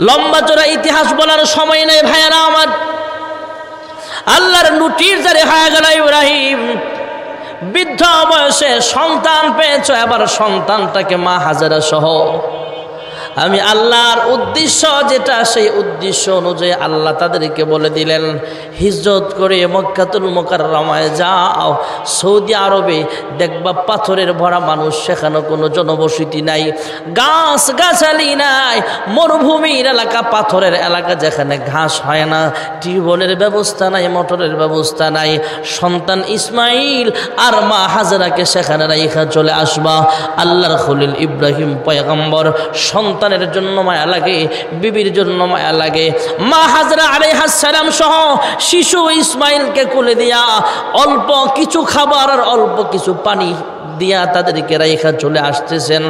লম্বা চড়া ইতিহাস বলার সময় নেই ভাইয়ারা আমার। আল্লাহর নুটির জারি হয়ে গেল ইব্রাহিম, বৃদ্ধ বয়সে সন্তান পেয়েছ, এবার সন্তানটাকে মা হাজেরা সহ আমি আল্লাহর উদ্দেশ্য যেটা, সেই উদ্দেশ্য অনুযায়ী আল্লাহ তাদেরকে বলে দিলেন হিজরত করে মক্কাতুল মুকাররমায় যাও। সৌদি আরবে দেখবা পাথরের ভরা মানুষ, সেখানে কোনো জনবসতি নাই, গাছ গাছালি নাই, মরুভূমির এলাকা, পাথরের এলাকা, যেখানে ঘাস হয় না, টিউবওয়েলের ব্যবস্থা নাই, মোটরের ব্যবস্থা নাই। সন্তান ইসমাইল আর মা হাজেরাকে সেখানে রাইখা চলে আসবা। আল্লাহর খলিল ইব্রাহিম পয়গম্বর সন্তানের জন্য মায়া লাগে, বিবির জন্য মায়া লাগে। মা হাজরা আলাইহিস সালাম সহ শিশু ইসমাইলকে কোলে দিয়া অল্প কিছু খাবার আর অল্প কিছু পানি দিয়া তাদেরকে রাইখা চলে আসতেছেন।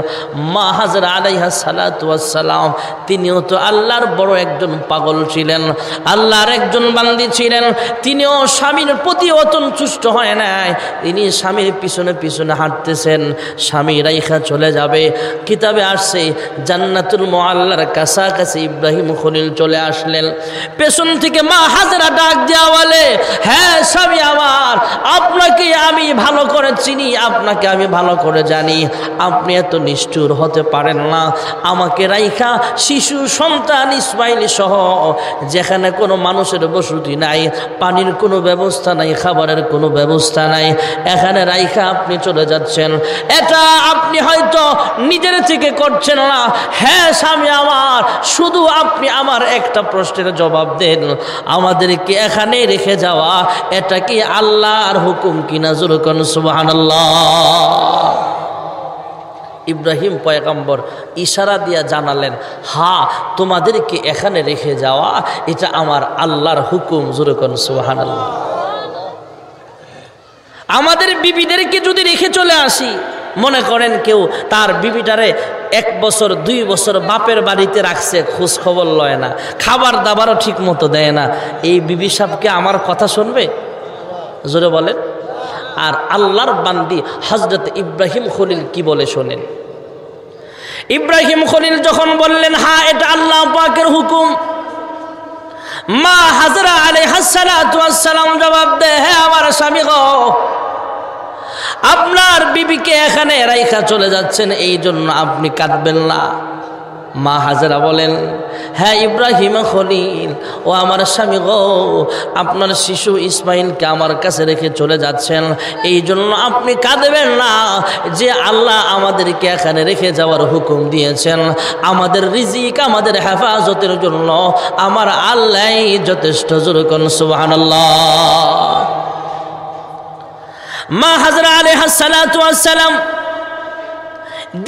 মা হাজরা আলাইহিস সালাতু ওয়াস সালাম তিনিও তো আল্লাহর বড় একজন পাগল ছিলেন, আল্লাহর একজন বান্দি ছিলেন। তিনিও স্বামীর প্রতি অসন্তুষ্ট হয় নাই, তিনি স্বামীর পিছনে পিছনে হাঁটতেছেন। স্বামী রাইখা চলে যাবে, কিতাবে আসছে জান্নাতুল মুআল্লার কাছাকাছি ইব্রাহিম খলিল চলে আসলেন। পেছন থেকে মা হাজরা ডাক দেওয়া বলে, হ্যাঁ স্বামী আমার, আপনাকে আমি ভালো করে চিনি, আপনাকে আমি ভালো করে জানি, আপনি এত নিষ্ঠুর হতে পারেন না। আমাকে রাইখা শিশু সন্তান ইসমাইল সহ, যেখানে কোনো মানুষের বসতি নাই, পানির কোনো ব্যবস্থা নাই, খাবারের কোনো ব্যবস্থা নাই, এখানে রাইখা আপনি চলে যাচ্ছেন, এটা আপনি হয়তো নিজের থেকে করছেন না। হ্যাঁ স্বামী আমার, শুধু আপনি আমার একটা প্রশ্নের জবাব দেন, আমাদেরকে এখানে রেখে যাওয়া এটা কি আল্লাহর হুকুম কিনা? জোরে কোন সুবহানাল্লাহ। ইব্রাহিম পয়গম্বর ইশারা দিয়া জানালেন, হ্যাঁ তোমাদেরকে এখানে রেখে যাওয়া এটা আমার আল্লাহর হুকুম। জোরে কোন সুবহানাল্লাহ। আমাদের বিবিদেরকে যদি রেখে চলে আসি, মনে করেন কেউ তার বিবিটারে 1 বছর 2 বছর বাপের বাড়িতে রাখছে, খোঁজ খবর লয় না, খাবার দাবারও ঠিক মতো দেয় না, এই বিবি সাহেবকে আমার কথা শুনবে? জোরে বলেন। আর আল্লাহর বান্দি হযরত ইব্রাহিম খলিল কি বলে শোনেন। ইব্রাহিম খলিল যখন বললেন হ্যাঁ এটা আল্লাহ পাকের হুকুম, মা হাজরা আলাইহিস সালাতু ওয়াস সালাম জবাব দেয়, হ্যাঁ আমার স্বামী গো, আপনার বিবিকে এখানে রাইখা চলে যাচ্ছেন, এই জন্য আপনি কাঁদবেন না। মা হাজরা বলেন, হ্যাঁ ইব্রাহিম খলিল, ও আমার স্বামী গো, আপনার শিশু ইসমাইলকে আমার কাছে রেখে চলে যাচ্ছেন, এই জন্য আপনি কাঁদবেন না। যে আল্লাহ আমাদেরকে এখানে রেখে যাওয়ার হুকুম দিয়েছেন, আমাদের রিজিক, আমাদের হেফাজতের জন্য আমার আল্লাহই যথেষ্ট। জোরে কোন সুবহানাল্লাহ। মা হাজরা আলাইহিস সালাতু ওয়াস সালাম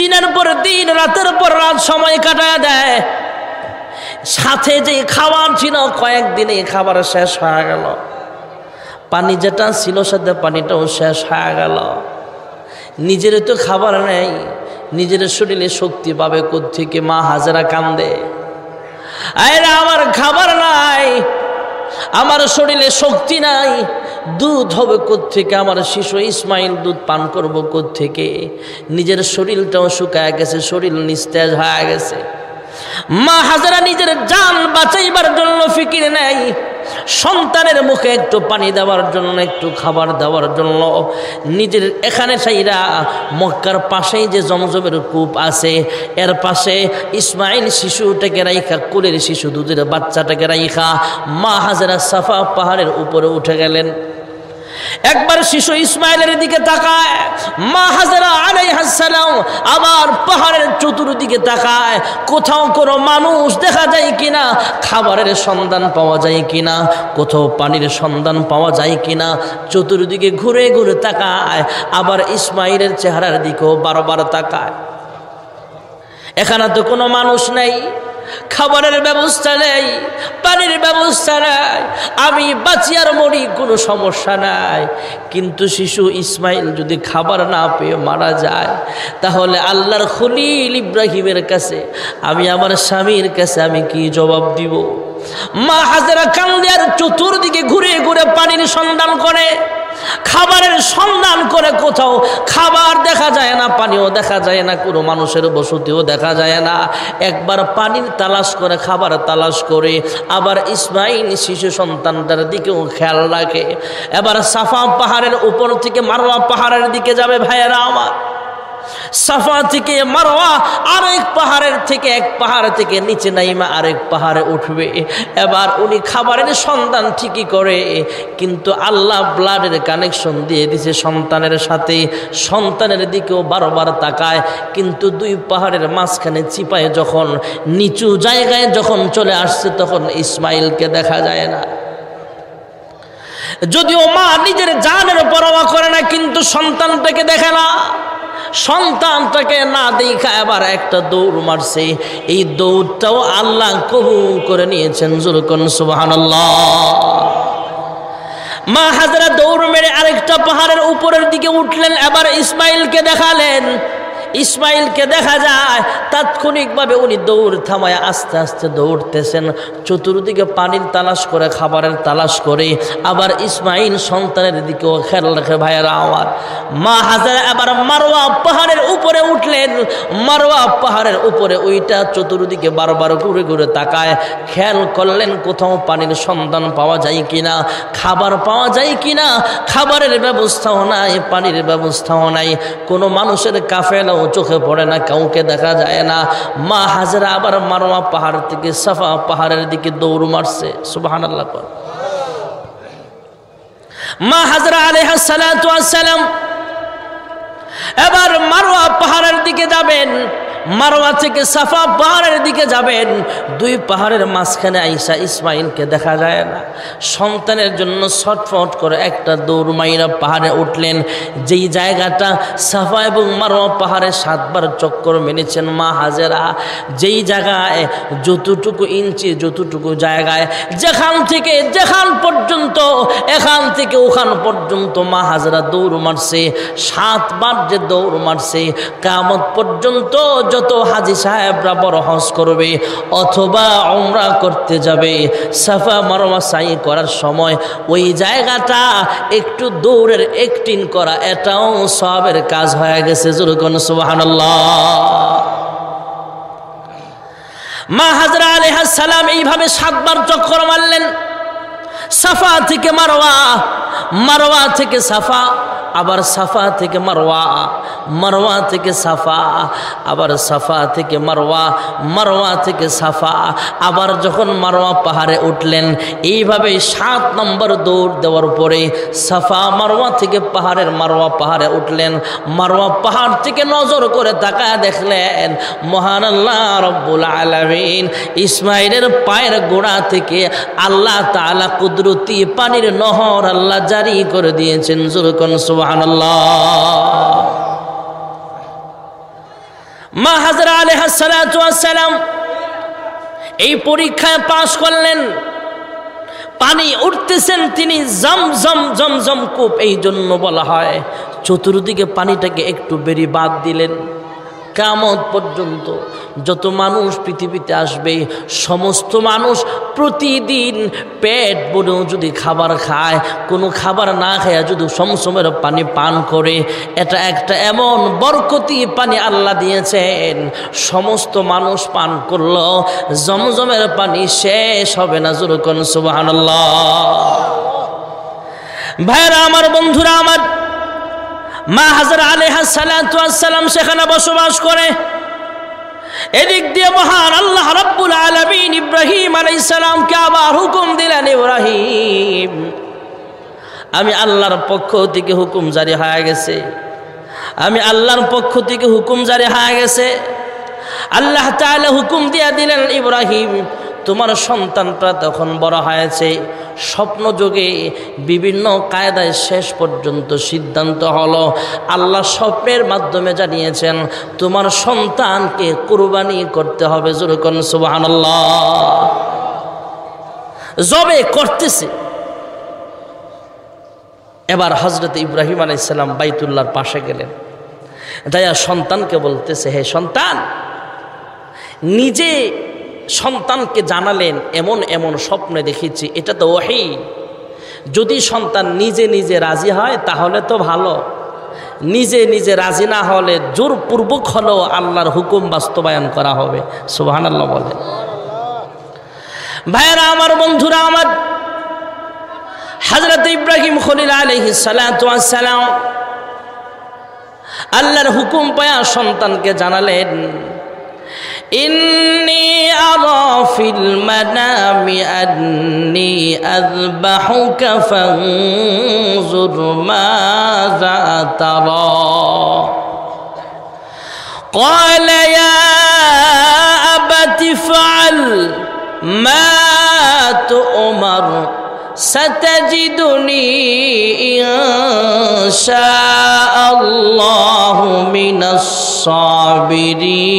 দিনের পর দিন, রাতের পর রাত সময় কাটায় দেয়। সাথে যে খাবার ছিল কয়েকদিনে খাবার শেষ হয়ে গেল, পানি যেটা ছিল সাথে পানিটাও শেষ হয়ে গেল। নিজের তো খাবার নেই, নিজের শরীরে শক্তি পাবে কোত্থেকে? মা হাজরা কান্দে, আরে আমার খাবার নাই, আমার শরীরে শক্তি নাই, দুধ হবে কোত্থেকে? আমার শিশু ইসমাইল দুধ পান করবো কোত্থেকে? নিজের শরীরটাও শুকায় গেছে, শরীর নিস্তেজ হয়ে গেছে। মা হাজরা নিজের জান বাঁচাইবার জন্য ফিকির নেই, সন্তানের মুখে একটু পানি দেওয়ার জন্য, একটু খাবার দেওয়ার জন্য নিজের এখানে সাইরা মক্কার পাশেই যে জমজমের কূপ আছে, এর পাশে ইসমাইল শিশুটাকে রাইখা, কোলের শিশু দুধের বাচ্চাটাকে রাইখা মা হাজরা সাফা পাহাড়ের উপরে উঠে গেলেন। একবার শিশু ইসমাইলের দিকে তাকায়, মা হাজরা আলাইহিস সালাম আবার পাহাড়ের চতুর্দিকে তাকায়, কোথাও কোনো মানুষ দেখা যায় কিনা, খাবারের সন্ধান পাওয়া যায় কিনা, কোথাও পানির সন্ধান পাওয়া যায় কিনা, চতুর্দিকে ঘুরে ঘুরে তাকায়। আবার ইসমাইলের চেহারার দিকেও বারবার তাকায়, এখানে তো কোনো মানুষ নেই, খাবারের ব্যবস্থা নেই, পানির ব্যবস্থা নাই, আমি বাঁচি আর মরি কোনো সমস্যা নাই। কিন্তু শিশু ইসমাইল যদি খাবার না পেয়ে মারা যায়, তাহলে আল্লাহর খলিল ইব্রাহিমের কাছে, আমি আমার স্বামীর কাছে আমি কি জবাব দিব? মা হাজরা কান্দে আর চতুর্দিকে ঘুরে ঘুরে পানির সন্ধান করে। খাবারের সন্ধান করে কোথাও খাবার দেখা যায় না, পানিও দেখা যায় না, কোনো মানুষের বসতিও দেখা যায় না। একবার পানির তালাশ করে, খাবার তালাশ করে, আবার ইসমাইল শিশু সন্তানটার দিকেও খেয়াল রাখে। এবার সাফা পাহাড়ের উপর থেকে মারওয়া পাহাড়ের দিকে যাবে ভাইয়েরা আমার। সাফা থেকে মারওয়া আরেক পাহাড়ের থেকে, এক পাহাড় থেকে নিচে নাইমা আরেক পাহাড়ে উঠবে। এবার উনি খাবারের সন্ধান ঠিকই করে, কিন্তু আল্লাহ ব্লাডের কানেকশন দিয়ে দিছে সন্তানের সাথে। সন্তানের দিকেও বারবার তাকায়, কিন্তু দুই পাহাড়ের মাঝখানে চিপায় যখন নিচু জায়গায় যখন চলে আসছে তখন ইসমাইলকে দেখা যায় না। যদিও মা নিজের জানের পরোয়া করে না, কিন্তু সন্তানটাকে দেখে না। সন্তানটাকে না দেখা এবার একটা দৌড় মারছে। এই দৌড়টাও আল্লাহ কবুল করে নিয়েছেন। জোরকন সুবহানাল্লাহ। মা হাজরা দৌড় মেরে আরেকটা পাহাড়ের উপরের দিকে উঠলেন, এবার ইসমাইলকে দেখালেন। ইসমাইলকে দেখা যায় তাৎক্ষণিকভাবে উনি দৌড় থামায় আস্তে আস্তে দৌড়তেছেন, চতুর্দিকে পানির তালাশ করে, খাবারের তালাশ করে। আবার ইসমাইল সন্তানের দিকেও খেয়াল রাখে। ভাইয়েরা আমার, মা হাজারা আবার মারওয়া পাহাড়ের উপরে উঠলেন। মারওয়া পাহাড়ের উপরে ওইটা চতুর্দিকে বারবার ঘুরে ঘুরে তাকায়, খেয়াল করলেন কোথাও পানির সন্ধান পাওয়া যায় কিনা, খাবার পাওয়া যায় কিনা। খাবারের ব্যবস্থাও নাই, পানির ব্যবস্থাও নাই, কোনো মানুষের কাফেলাও চোখে পড়ে না, কাউকে দেখা যায় না। মা হাজরা আবার মারওয়া পাহাড় থেকে সাফা পাহাড়ের দিকে দৌড় মারছে। সুবহানাল্লাহ। মা হাজরা আলাইহিস সালাতু ওয়াস সালাম এবার মারওয়া পাহাড়ের দিকে যাবেন, মারওয়া থেকে সাফা পাহাড়ের দিকে যাবেন। দুই পাহাড়ের মাঝখানে আইসা ইসমাইলকে দেখা যায় না। সন্তানের জন্য ছটফট করে একটা দৌড় মাইরা পাহাড়ে উঠলেন, যেই জায়গাটা সাফা এবং মারওয়া পাহাড়ে 7 বার চক্কর মেরেছেন মা হাজেরা। যেই জায়গায় যতটুকু ইঞ্চি, যতটুকু জায়গায়, যেখান থেকে যেখান পর্যন্ত, এখান থেকে ওখান পর্যন্ত মা হাজেরা দৌড় মারছে। 7 বার যে দৌড় মারছে, কিয়ামত পর্যন্ত যত হাজী সাহেবরা বড় হজ করবে অথবা উমরা করতে যাবে, সাফা মারওয়া সাই করার সময় ওই জায়গাটা একটু দৌড়ের একটিন করা, এটাও সওয়াবের কাজ হয়ে গেছে। জোরকন সুবহানাল্লাহ। মা হাজরা আলাইহিস সালাম এইভাবে 7 বার চক্কর মারলেন, সাফা থেকে মারওয়া, মারওয়া থেকে সাফা, আবার সাফা থেকে মারওয়া, মারওয়া থেকে সাফা, আবার সাফা থেকে মারওয়া, মারওয়া থেকে সাফা। আবার যখন মারওয়া পাহাড়ে উঠলেন, এইভাবে 7 নম্বর দৌড় দেওয়ার পরে সাফা মারওয়া থেকে পাহাড়ের মারওয়া পাহাড়ে উঠলেন। মারওয়া পাহাড় থেকে নজর করে তাকায় দেখলেন মহান আল্লাহ রব্বুল আলামিন ইসমাইলের পায়ের গোড়া থেকে আল্লাহ তাআলা কুদরতি পানির নহর আল্লাহ জারি করে দিয়েছেন। জোরকন সুবহানাল্লাহ। মা হাজরা আলাইহিস সালাতু ওয়াস সালাম এই পরীক্ষায় পাশ করলেন। পানি উঠতেছেন তিনি, জমজম, জমজম কূপ এই জন্য বলা হয়। চতুর্দিকে পানিটাকে একটু বেরি বাদ দিলেন। কিয়ামত পর্যন্ত যত মানুষ পৃথিবীতে আসবে, সমস্ত মানুষ প্রতিদিন পেট ভরেও যদি খাবার খায়, কোনো খাবার না খায় যদি সমসমের পানি পান করে, এটা একটা এমন বরকতি পানি আল্লাহ দিয়েছেন, সমস্ত মানুষ পান করলো জমজমের পানি শেষ হবে না। জোরকন সুবহানাল্লাহ। ভাইরা আমার, বন্ধুরা আমার, মা হাজরা আলাইহিস সালাতু ওয়াস সালাম সেখানে বসবাস করে। এদিক দিয়ে মহান আল্লাহ রাব্বুল আলামিন ইব্রাহিম আলাইহিস সালামকে আবার হুকুম দিলেন, ইব্রাহিম, আমি আল্লাহর পক্ষ থেকে হুকুম জারি হয়ে গেছে, আমি আল্লাহর পক্ষ থেকে হুকুম জারি হয়ে গেছে। আল্লাহ তাআলা হুকুম দিয়ে দিলেন, ইব্রাহিম, তোমার সন্তানটা তখন বড় হয়েছে, স্বপ্ন যোগে বিভিন্ন কায়দায় শেষ পর্যন্ত সিদ্ধান্ত হলো, আল্লাহ স্বপ্নের মাধ্যমে জানিয়েছেন তোমার সন্তানকে কুরবানি করতে হবে। যেরকম সুবহানাল্লাহ। জবে করতেছে। এবার হযরত ইব্রাহিম আলাইহিস সালাম বাইতুল্লাহর পাশে গেলেন, যাইয়া সন্তানকে বলতেছে, হে সন্তান, নিজে সন্তানকে জানালেন এমন এমন স্বপ্নে দেখেছি, এটা তো ওহী। যদি সন্তান নিজে নিজে রাজি হয় তাহলে তো ভালো, নিজে নিজে রাজি না হলে জোরপূর্বক হলেও আল্লাহর হুকুম বাস্তবায়ন করা হবে। সুবহানাল্লাহ বলে। ভাইয়েরা আমার, বন্ধুরা আমার, হযরত ইব্রাহিম খলিল আলাইহিস সালাতু ওয়াস সালাম আল্লাহর হুকুম পায়া সন্তানকে জানালেন, ইন্নী আরা ফিল মানামি আন্নী আযবাহুকা ফানজুর মাযা তারা। قال يا أبت افعل ما تؤمر ستجدني إن شاء الله من الصابرين।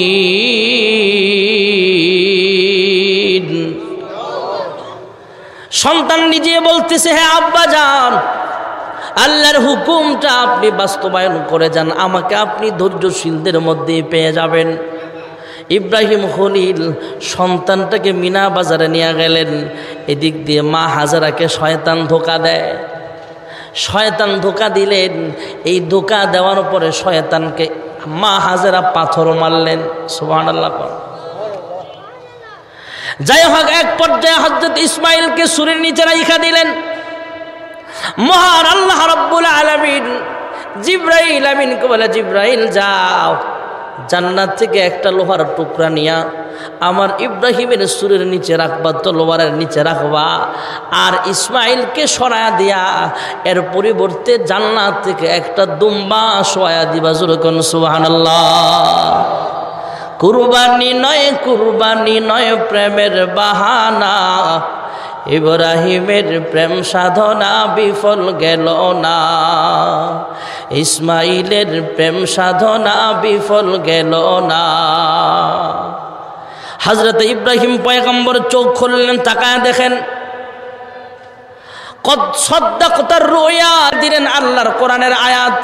সন্তান নিজে বলতেছে, হে আব্বা যান, আল্লাহর হুকুমটা আপনি বাস্তবায়ন করে যান, আমাকে আপনি ধৈর্যশীলদের মধ্যে পেয়ে যাবেন। ইব্রাহিম খলিল সন্তানটাকে মিনা বাজারে নিয়ে গেলেন। এদিক দিয়ে মা হাজারাকে শয়তান ধোঁকা দেয়। শয়তান ধোঁকা দিলেন। এই ধোঁকা দেওয়ার পরে শয়তানকে মা হাজারা পাথর মারলেন। সুবহানাল্লাহ। যাই হোক, এক পর্যায়ে হযরত ইসমাইলকে সুরের নিচে রাইখা দিলেন। মহান আল্লাহ রাব্বুল আলামিন জিবরাইল আমিনকে বলে, জিবরাইল যাও, জান্নাত থেকে একটা লোহার টুকরা নিয়া আমার ইব্রাহিমের সুরের নিচে রাখবা, তলোয়ারের নিচে রাখবা, আর ইসমাইলকে সরায়া দিয়া এর পরিবর্তে জান্নাত থেকে একটা দুম্বা শোয়া দিবা। জোরে কোন সুবহানাল্লাহ। কুরবানি নয় প্রেমের বাহানা, ইব্রাহিমের প্রেম সাধনা বিফল গেল না, ইসমাইলের প্রেম সাধনা বিফল গেল না। হযরত ইব্রাহিম পয়গম্বর চোখ খুললেন, তাকায় দেখেন, কদ সাদ্দাকতার রুয়া দিলেন আল্লাহর কোরআনের আয়াত।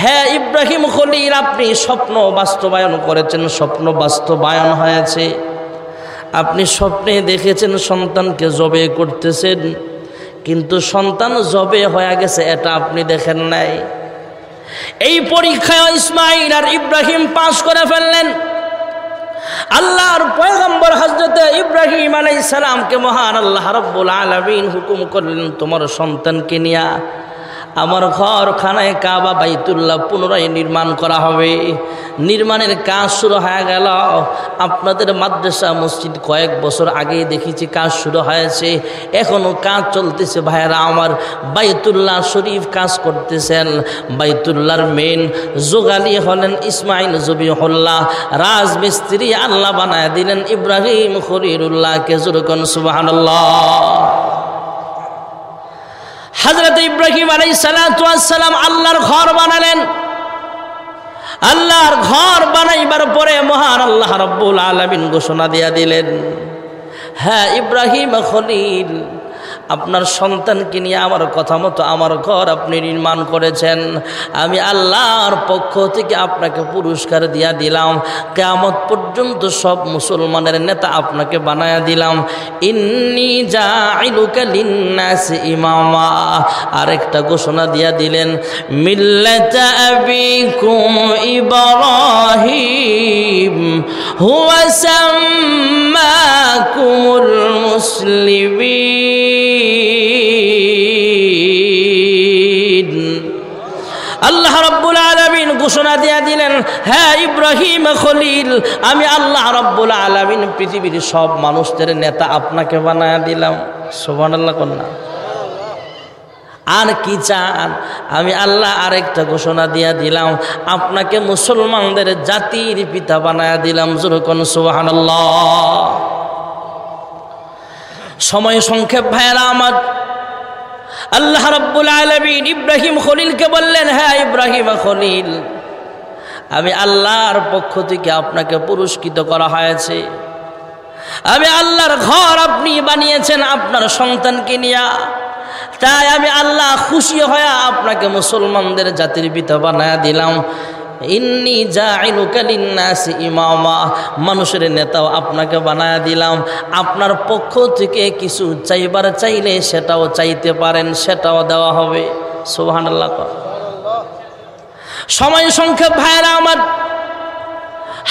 হ্যাঁ ইব্রাহিম খলিল, আপনি স্বপ্ন বাস্তবায়ন করেছেন, স্বপ্ন বাস্তবায়ন হয়েছে। আপনি স্বপ্নে দেখেছেন সন্তানকে জবে করতেছেন, কিন্তু সন্তান জবে হয়ে গেছে এটা আপনি দেখেন নাই। এই পরীক্ষায় ইসমাইল আর ইব্রাহিম পাস করে ফেললেন। আল্লাহর পয়গম্বর হযরত ইব্রাহিম আলাইহিস সালামকে মহান আল্লাহ রাব্বুল আলামিন হুকুম করলেন, তোমার সন্তানকে নিয়া আমার ঘর খানায় কাবা বাইতুল্লাহ পুনরায় নির্মাণ করা হবে। নির্মাণের কাজ শুরু হয়ে গেল। আপনাদের মাদ্রাসা মসজিদ কয়েক বছর আগেই দেখেছি কাজ শুরু হয়েছে, এখনও কাজ চলতেছে। ভাইয়েরা আমার, বাইতুল্লাহ শরীফ কাজ করতেছেন। বাইতুল্লাহর মেন যোগালি হলেন ইসমাইল জবিহুল্লাহ, রাজমিস্ত্রি আল্লাহ বানায় দিলেন ইব্রাহিম খলিলুল্লাহকে। জোরে কোন সুবহানাল্লাহ। হযরত ইব্রাহিম আলাইহিস সালাতু ওয়াস সালাম আল্লাহর ঘর বানালেন। আল্লাহর ঘর বানাইবার পরে মহান আল্লাহ রাব্বুল আলামিন ঘোষণা দিয়া দিলেন, হ্যাঁ ইব্রাহিম খলিল, আপনার সন্তানকে নিয়ে আমার কথা মতো আমার ঘর আপনি নির্মাণ করেছেন, আমি আল্লাহর পক্ষ থেকে আপনাকে পুরস্কার দিয়া দিলাম। কিয়ামত পর্যন্ত সব মুসলমানের নেতা আপনাকে বানায়া দিলাম। ইন্নী জাইলুকা লিন্নাসি ইমামা। আরেকটা ঘোষণা দিয়া দিলেন, মিল্লাতা আবিকুম ইব্রাহিম হুয়া সাম্মাকুমুল মুসলিমিন। আল্লাহ রাব্বুল আলামিন ঘোষণা দিয়া দিলেন, হ্যাঁ ইব্রাহিম খলিল, আমি আল্লাহ রাব্বুল আলামিন পৃথিবীর সব মানুষদের নেতা আপনাকে বানায়া দিলাম। সুবহানাল্লাহ কন্যা। আর কি চান? আমি আল্লাহ আরেকটা ঘোষণা দিয়া দিলাম, আপনাকে মুসলমানদের জাতির পিতা বানায়া দিলাম। জোরে কোন সুবহানাল্লাহ। সময় সংক্ষেপ ভাইয়েরা আমার, আল্লাহ রাব্বুল আলামিন ইব্রাহিম খলিলকে বললেন, হ্যাঁ ইব্রাহিম খলিল, আমি আল্লাহর পক্ষ থেকে আপনাকে পুরস্কৃত করা হয়েছে। আমি আল্লাহর ঘর আপনি বানিয়েছেন আপনার সন্তানকে নিয়ে, তাই আমি আল্লাহ খুশি হয়ে আপনাকে মুসলমানদের জাতির পিতা বানায়া দিলাম। ইন্নী জাইলুকা লিন্নাসি ইমামা, মানুষের নেতাও আপনাকে বানায়া দিলাম। আপনার পক্ষ থেকে কিছু চাইবার চাইলে সেটাও চাইতে পারেন, সেটাও দেওয়া হবে। সুবহানাল্লাহ। সময় সংক্ষেপ ভাইরা আমার,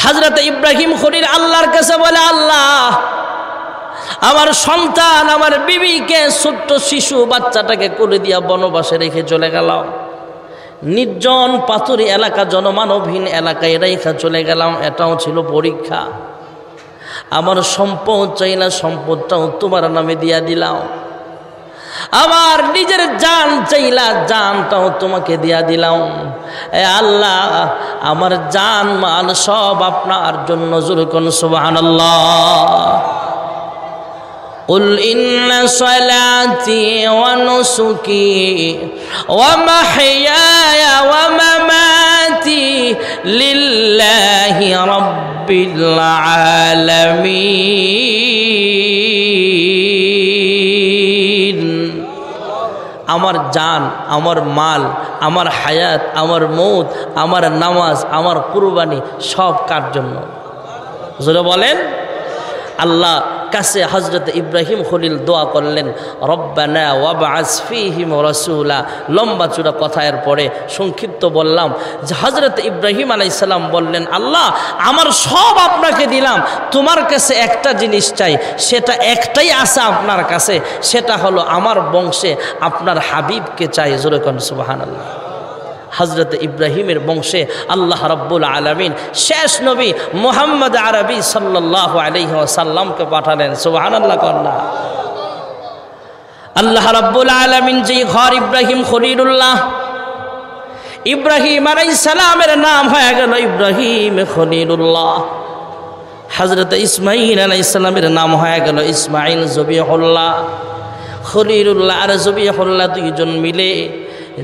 হযরত ইব্রাহিম খলিল আল্লাহর কাছে বলে, আল্লাহ আমার সন্তান আমার বিবিকে ছোট্ট শিশু বাচ্চাটাকে কোলে দিয়া বনবাসে রেখে চলে গেলাম, নির্জন পাথুরি এলাকা, জনমানবহীন এলাকায় রেখা চলে গেলাম। এটাও ছিল পরীক্ষা। আমার সম্পদ চাইলা সম্পদটাও তোমার নামে দিয়া দিলাম, আমার নিজের জান চাইলা জানটাও তোমাকে দিয়া দিলাম। এ আল্লাহ, আমার জান মাল সব আপনার জন্য। জোরে কোন সুবহানাল্লাহ। قل إن صلاتي ونسكي ومحياي ومماتي لله رب العالمين। আমার জান, আমার মাল, আমার হায়াত, আমার মৌত, আমার নামাজ, আমার কুরবানি সব কার জন্য? জোরে বলেন। আল্লাহ কাছে হযরত ইব্রাহিম খলিল দোয়া করলেন, রব্বানা ওয়াবআস ফীহিম রাসূলা। লম্বা চূড়া কথার পরে সংক্ষিপ্ত বললাম যে হযরত ইব্রাহিম আলাইহিস সালাম বললেন, আল্লাহ আমার সব আপনাকে দিলাম, তোমার কাছে একটা জিনিস চাই, সেটা একটাই আছে আপনার কাছে, সেটা হলো আমার বংশে আপনার হাবিবকে চাই। জোরে কোন সুবহানাল্লাহ। হযরত ইব্রাহিমের বংশে আল্লাহ রাব্বুল আলামিন শেষ নবী মুহাম্মদ আরবি সাল্লাল্লাহু আলাইহি ওয়াসাল্লামকে পাঠালেন। সুবহানাল্লাহ। কন্যা আল্লাহ রাব্বুল আলামিন যে ঘর ইব্রাহিম খলিলুল্লাহ, ইব্রাহিম আলাইহিস সালামের নাম হয়ে গেল ইব্রাহিম খলিলুল্লাহ। হযরত ইসমাঈল আলাইহিস সালামের নাম হয়ে গেল ইসমাঈল জবিহুল্লাহ। খলিলুল্লাহ আর জবিহুল্লাহ দুইজন মিলে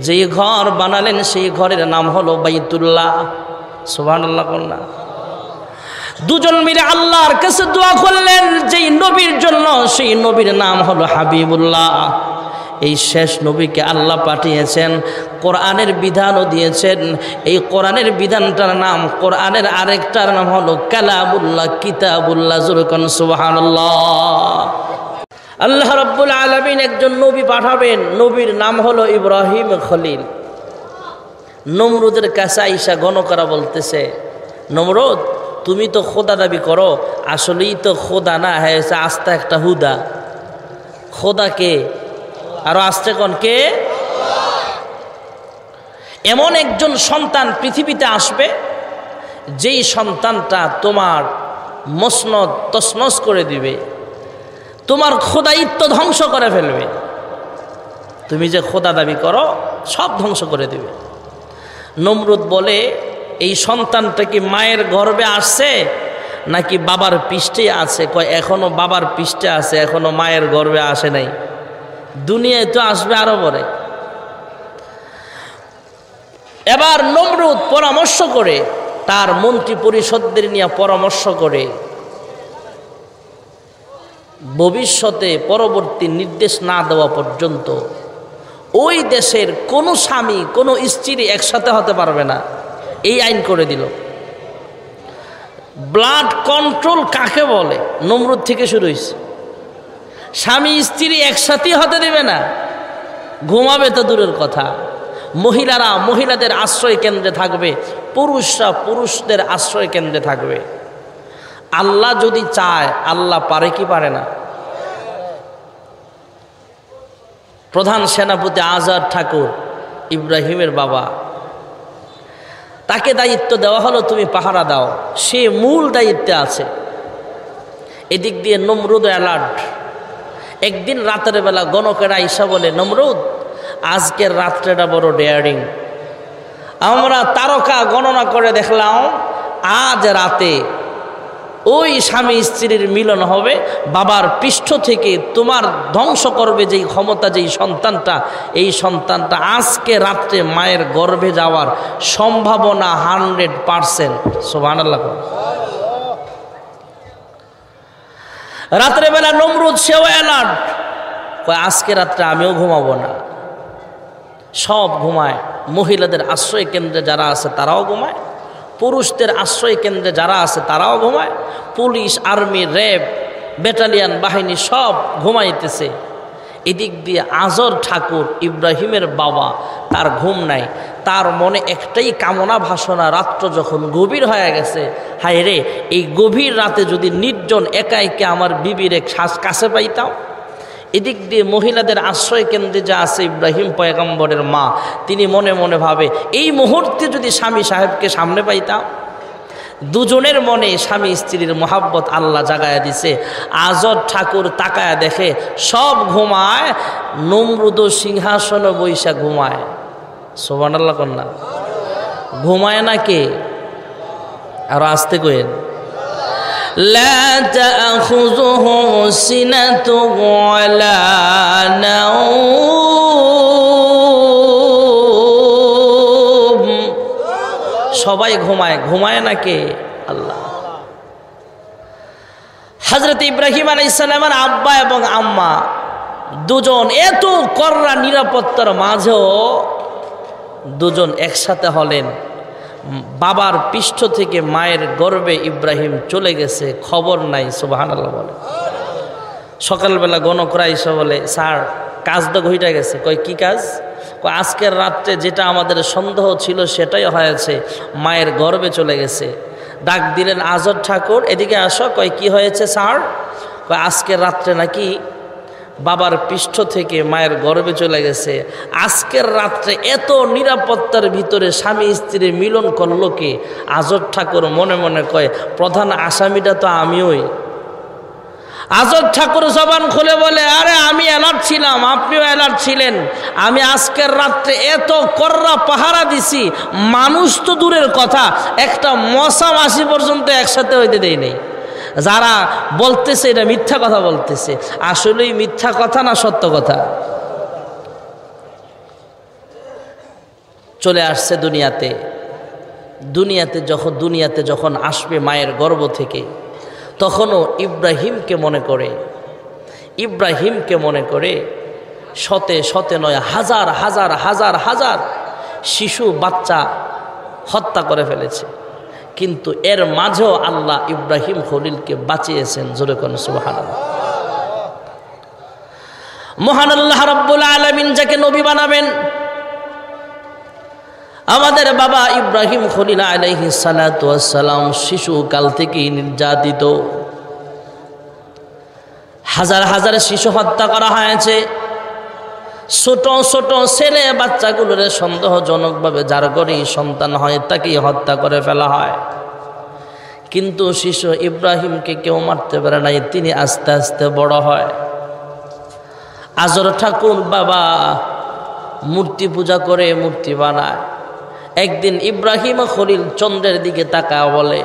যে ঘর বানালেন সেই ঘরের নাম হলো বাইতুল্লাহ। সুবহানাল্লাহ। কন্যা দুজন মিলে আল্লাহর কাছে দোয়া করলেন যেই নবীর জন্য, সেই নবীর নাম হলো হাবিবুল্লাহ। এই শেষ নবীকে আল্লাহ পাঠিয়েছেন, কোরআনের বিধানও দিয়েছেন। এই কোরআনের বিধানটার নাম, কোরআনের আরেকটার নাম হলো কালামুল্লাহ, কিতাবুল্লাহ। জোরে কোন সুবহানাল্লাহ। আল্লাহ রাব্বুল আলামিন একজন নবী পাঠাবেন, নবীর নাম হলো ইব্রাহিম খলিল। নমরুদের কাছে আইসা গণকরা বলতেছে, নমরুদ তুমি তো খোদা দাবি করো, আসলেই তো খোদা না, হয়েছে আস্তে একটা হুদা। খোদা কে? আরো আস্তে কোন কে? এমন একজন সন্তান পৃথিবীতে আসবে যেই সন্তানটা তোমার মসনদ তছনছ করে দিবে, তোমার খোদাইত্ব ধ্বংস করে ফেলবে। তুমি যে খোদা দাবি করো সব ধ্বংস করে দিবে। নমরুদ বলে, এই সন্তানটা কি মায়ের গর্ভে আসছে নাকি বাবার পৃষ্ঠে আছে? কয় এখনো বাবার পৃষ্ঠে আছে, এখনো মায়ের গর্ভে আসে নাই, দুনিয়ায় তো আসবে আরো পরে। এবার নমরুদ পরামর্শ করে, তার মন্ত্রী পরিষদদের নিয়ে পরামর্শ করে, ভবিষ্যতে পরবর্তী নির্দেশ না দেওয়া পর্যন্ত ওই দেশের কোনো স্বামী কোনো স্ত্রী একসাথে হতে পারবে না, এই আইন করে দিল। ব্লাড কন্ট্রোল কাকে বলে? নমরুদ থেকে শুরু হয়েছে। স্বামী স্ত্রী একসাথে হতে দেবে না, ঘুমাবে তো দূরের কথা, মহিলারা মহিলাদের আশ্রয় কেন্দ্রে থাকবে, পুরুষরা পুরুষদের আশ্রয় কেন্দ্রে থাকবে। আল্লাহ যদি চায়, আল্লাহ পারে কি পারে না? প্রধান সেনাপতি আজাদ ঠাকুর ইব্রাহিমের বাবা, তাকে দায়িত্ব দেওয়া হলো তুমি পাহারা দাও, সে মূল দায়িত্বে আছে। এদিক দিয়ে নমরুদ অ্যালার্ট। একদিন রাতের বেলা গণকেরা আইসা বলে, নমরুদ আজকের রাত্রেটা বড় ডেয়ারিং, আমরা তারকা গণনা করে দেখলাম আজ রাতে ওই স্বামী স্ত্রীর মিলন হবে, বাবার পৃষ্ঠ থেকে তোমার ধ্বংস করবে যেই ক্ষমতা, যেই সন্তানটা, এই সন্তানটা আজকে রাত্রে মায়ের গর্ভে যাওয়ার সম্ভাবনা 100%। সুবহানাল্লাহ। রাত্রে বেলা নমরুদ সেও অ্যালার্ট, কয় আজকে রাত্রে আমিও ঘুমাবো না। সব ঘুমায়, মহিলাদের আশ্রয় কেন্দ্রে যারা আছে তারাও ঘুমায়, পুরুষদের আশ্রয় কেন্দ্রে যারা আছে তারাও ঘুমায়, পুলিশ, আর্মি, র্যাব, ব্যাটালিয়ান বাহিনী সব ঘুমাইতেছে। এদিক দিয়ে আজর ঠাকুর ইব্রাহিমের বাবা, তার ঘুম নাই, তার মনে একটাই কামনা ভাসনা, রাত্র যখন গভীর হয়ে গেছে, হায় রে এই গভীর রাতে যদি নির্জন একা একা আমার বিবির এক কাছে পাইতাম। এদিক দিয়ে মহিলাদের আশ্রয় কেন্দ্রে যা আছে ইব্রাহিম পয়গম্বরের মা, তিনি মনে মনে ভাবে এই মুহূর্তে যদি স্বামী সাহেবকে সামনে পাইতাম। দুজনের মনে স্বামী স্ত্রীর মোহাব্বত আল্লাহ জাগায়া দিছে। আজর ঠাকুর তাকায়া দেখে সব ঘুমায়, নমরুদ সিংহাসন বৈশা ঘুমায়। সুবহানাল্লাহ কন্যা, ঘুমায় না কে? আর আসতে কইেন, লা তাখুযুহু সিনাতুন ওয়ালা নাওম। সবাই ঘুমায়, ঘুমায় না কে? আল্লাহ। হযরত ইব্রাহিম আলাইহিস সালামের আব্বা এবং আম্মা দুজন এত কড়া নিরাপত্তার মাঝেও দুজন একসাথে হলেন। বাবার পৃষ্ঠ থেকে মায়ের গর্ভে ইব্রাহিম চলে গেছে, খবর নাই। সুবহানাল্লাহ বলে। সকালবেলা গণকরা এসে বলে, স্যার কাজ তো ঘইটা গেছে। কয় কি কাজ? কয় আজকের রাত্রে যেটা আমাদের সন্দেহ ছিল সেটাই হয়েছে, মায়ের গর্ভে চলে গেছে। ডাক দিলেন আজর ঠাকুর, এদিকে আসো। কয় কি হয়েছে স্যার? কয় আজকের রাত্রে নাকি বাবার পৃষ্ঠ থেকে মায়ের গর্ভে চলে গেছে। আজকের রাত্রে এত নিরাপত্তার ভিতরে স্বামী স্ত্রীর মিলন করলো কে? আজর ঠাকুর মনে মনে কয় প্রধান আসামিটা তো আমিই। আজর ঠাকুর জবান খুলে বলে, আরে আমি অ্যালার্ট ছিলাম, আপনিও অ্যালার্ট ছিলেন। আমি আজকের রাত্রে এত কড়া পাহারা দিছি, মানুষ তো দূরের কথা, একটা মশা মাছি পর্যন্ত একসাথে হইতে দেই নেই। যারা বলতেছে এটা মিথ্যা কথা বলতেছে, আসলেই মিথ্যা কথা না সত্য কথা? চলে আসছে দুনিয়াতে যখন আসবে মায়ের গর্ভ থেকে, তখনও ইব্রাহিমকে মনে করে শতে শতে নয় হাজার হাজার হাজার হাজার শিশু বাচ্চা হত্যা করে ফেলেছে। কিন্তু এর মাঝেও আল্লাহ ইব্রাহিম খলিলকে বাঁচিয়েছেন। জোরে কোন সুবহানাল্লাহ। মহান আল্লাহ রাব্বুল আলামিন যাকে নবী বানাবেন, আমাদের বাবা ইব্রাহিম খলিল আলাইহিস সালাতু ওয়াস সালাম শিশুকাল থেকেই নির্যাতিত। হাজার হাজার শিশু হত্যা করা হয়েছে। ছোট ছোট ছেলে বাচ্চাগুলোরে সন্দেহজনকভাবে যার ঘরেই সন্তান হয় তাকেই হত্যা করে ফেলা হয়। কিন্তু শিশু ইব্রাহিমকে কেউ মারতে পারে নাই, তিনি আস্তে আস্তে বড় হয়। আজর ঠাকুর বাবা মূর্তি পূজা করে, মূর্তি বানায়। একদিন ইব্রাহিম খলিল চন্দ্রের দিকে তাকায় বলে,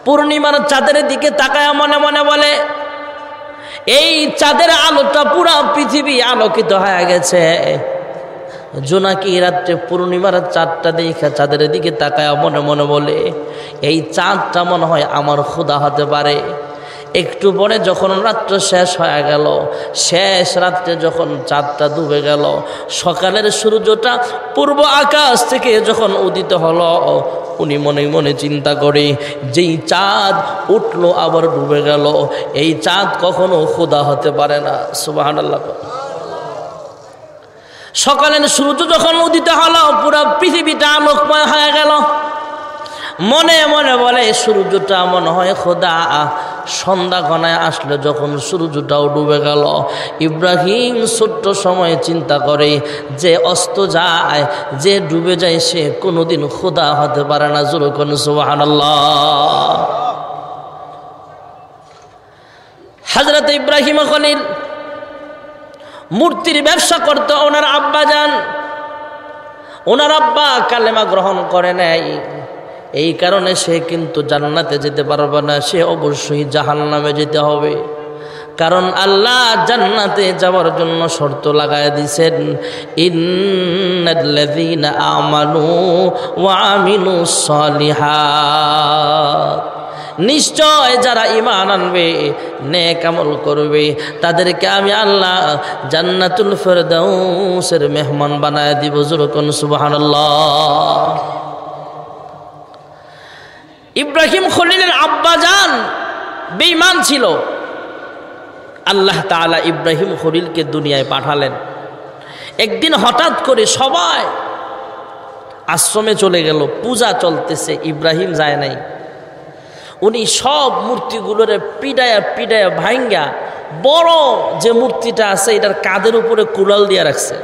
পূর্ণিমার চাঁদের দিকে তাকায় মনে মনে বলে, এই চাঁদের আলোটা পুরা পৃথিবী আলোকিত হয়ে গেছে। জোনাকি রাত্রে পূর্ণিমার চাঁদটা দেখে চাঁদের দিকে তাকায় মনে মনে বলে, এই চাঁদটা মনে হয় আমার খোদা হতে পারে। একটু পরে যখন রাত্র শেষ হয়ে গেল, শেষ রাত্রে যখন চাঁদটা ডুবে গেল, সকালের সূর্যটা পূর্ব আকাশ থেকে যখন উদিত হলো, উনি মনে মনে চিন্তা করে, যেই চাঁদ উঠলো আবার ডুবে গেল, এই চাঁদ কখনো খোদা হতে পারে না। সুবহানাল্লাহ। সকালের সূর্য যখন উদিত হলো, পুরো পৃথিবীটা আলোকময় হয়ে গেল। মনে মনে বলে, সূর্যটা মনে হয় খোদা। সন্ধ্যা ঘনায় আসলে যখন সূর্যটাও ডুবে গেল, ইব্রাহিম ছোট্ট সময়ে চিন্তা করে, যে অস্ত যায়, যে ডুবে যায়, সে কোনোদিন খোদা হতে পারে না। জোরে কোন সুবহানাল্লাহ। হযরত ইব্রাহিম খলিল মূর্তির ব্যবসা করতে ওনার আব্বা যান। ওনার আব্বা কালেমা গ্রহণ করে নাই, এই কারণে সে কিন্তু জান্নাতে যেতে পারবে না, সে অবশ্যই জাহান্নামে যেতে হবে। কারণ আল্লাহ জান্নাতে যাওয়ার জন্য শর্ত লাগায় দিয়েছেন, ইন্নাল্লাযীনা আমানু ওয়া আমিলুস সালিহাত, নিশ্চয় যারা ঈমান আনবে, নেক আমল করবে, তাদেরকে আমি আল্লাহ জান্নাতুল ফেরদাউসের মেহমান বানায় দিব। জোরে কোন সুবহানাল্লাহ। ইব্রাহিম খলিলের আব্বাজান বেঈমান ছিল। আল্লাহ তাআলা ইব্রাহিম খলিলকে দুনিয়ায় পাঠালেন। একদিন হঠাৎ করে সবাই আশ্রমে চলে গেল, পূজা চলতেছে, ইব্রাহিম যায় নাই। উনি সব মূর্তিগুলোরে পিডায়া পিডায়া ভাঙ্গা বড় যে মূর্তিটা আছে এটার কাঁধের উপরে কুড়াল দিয়ে রাখছে।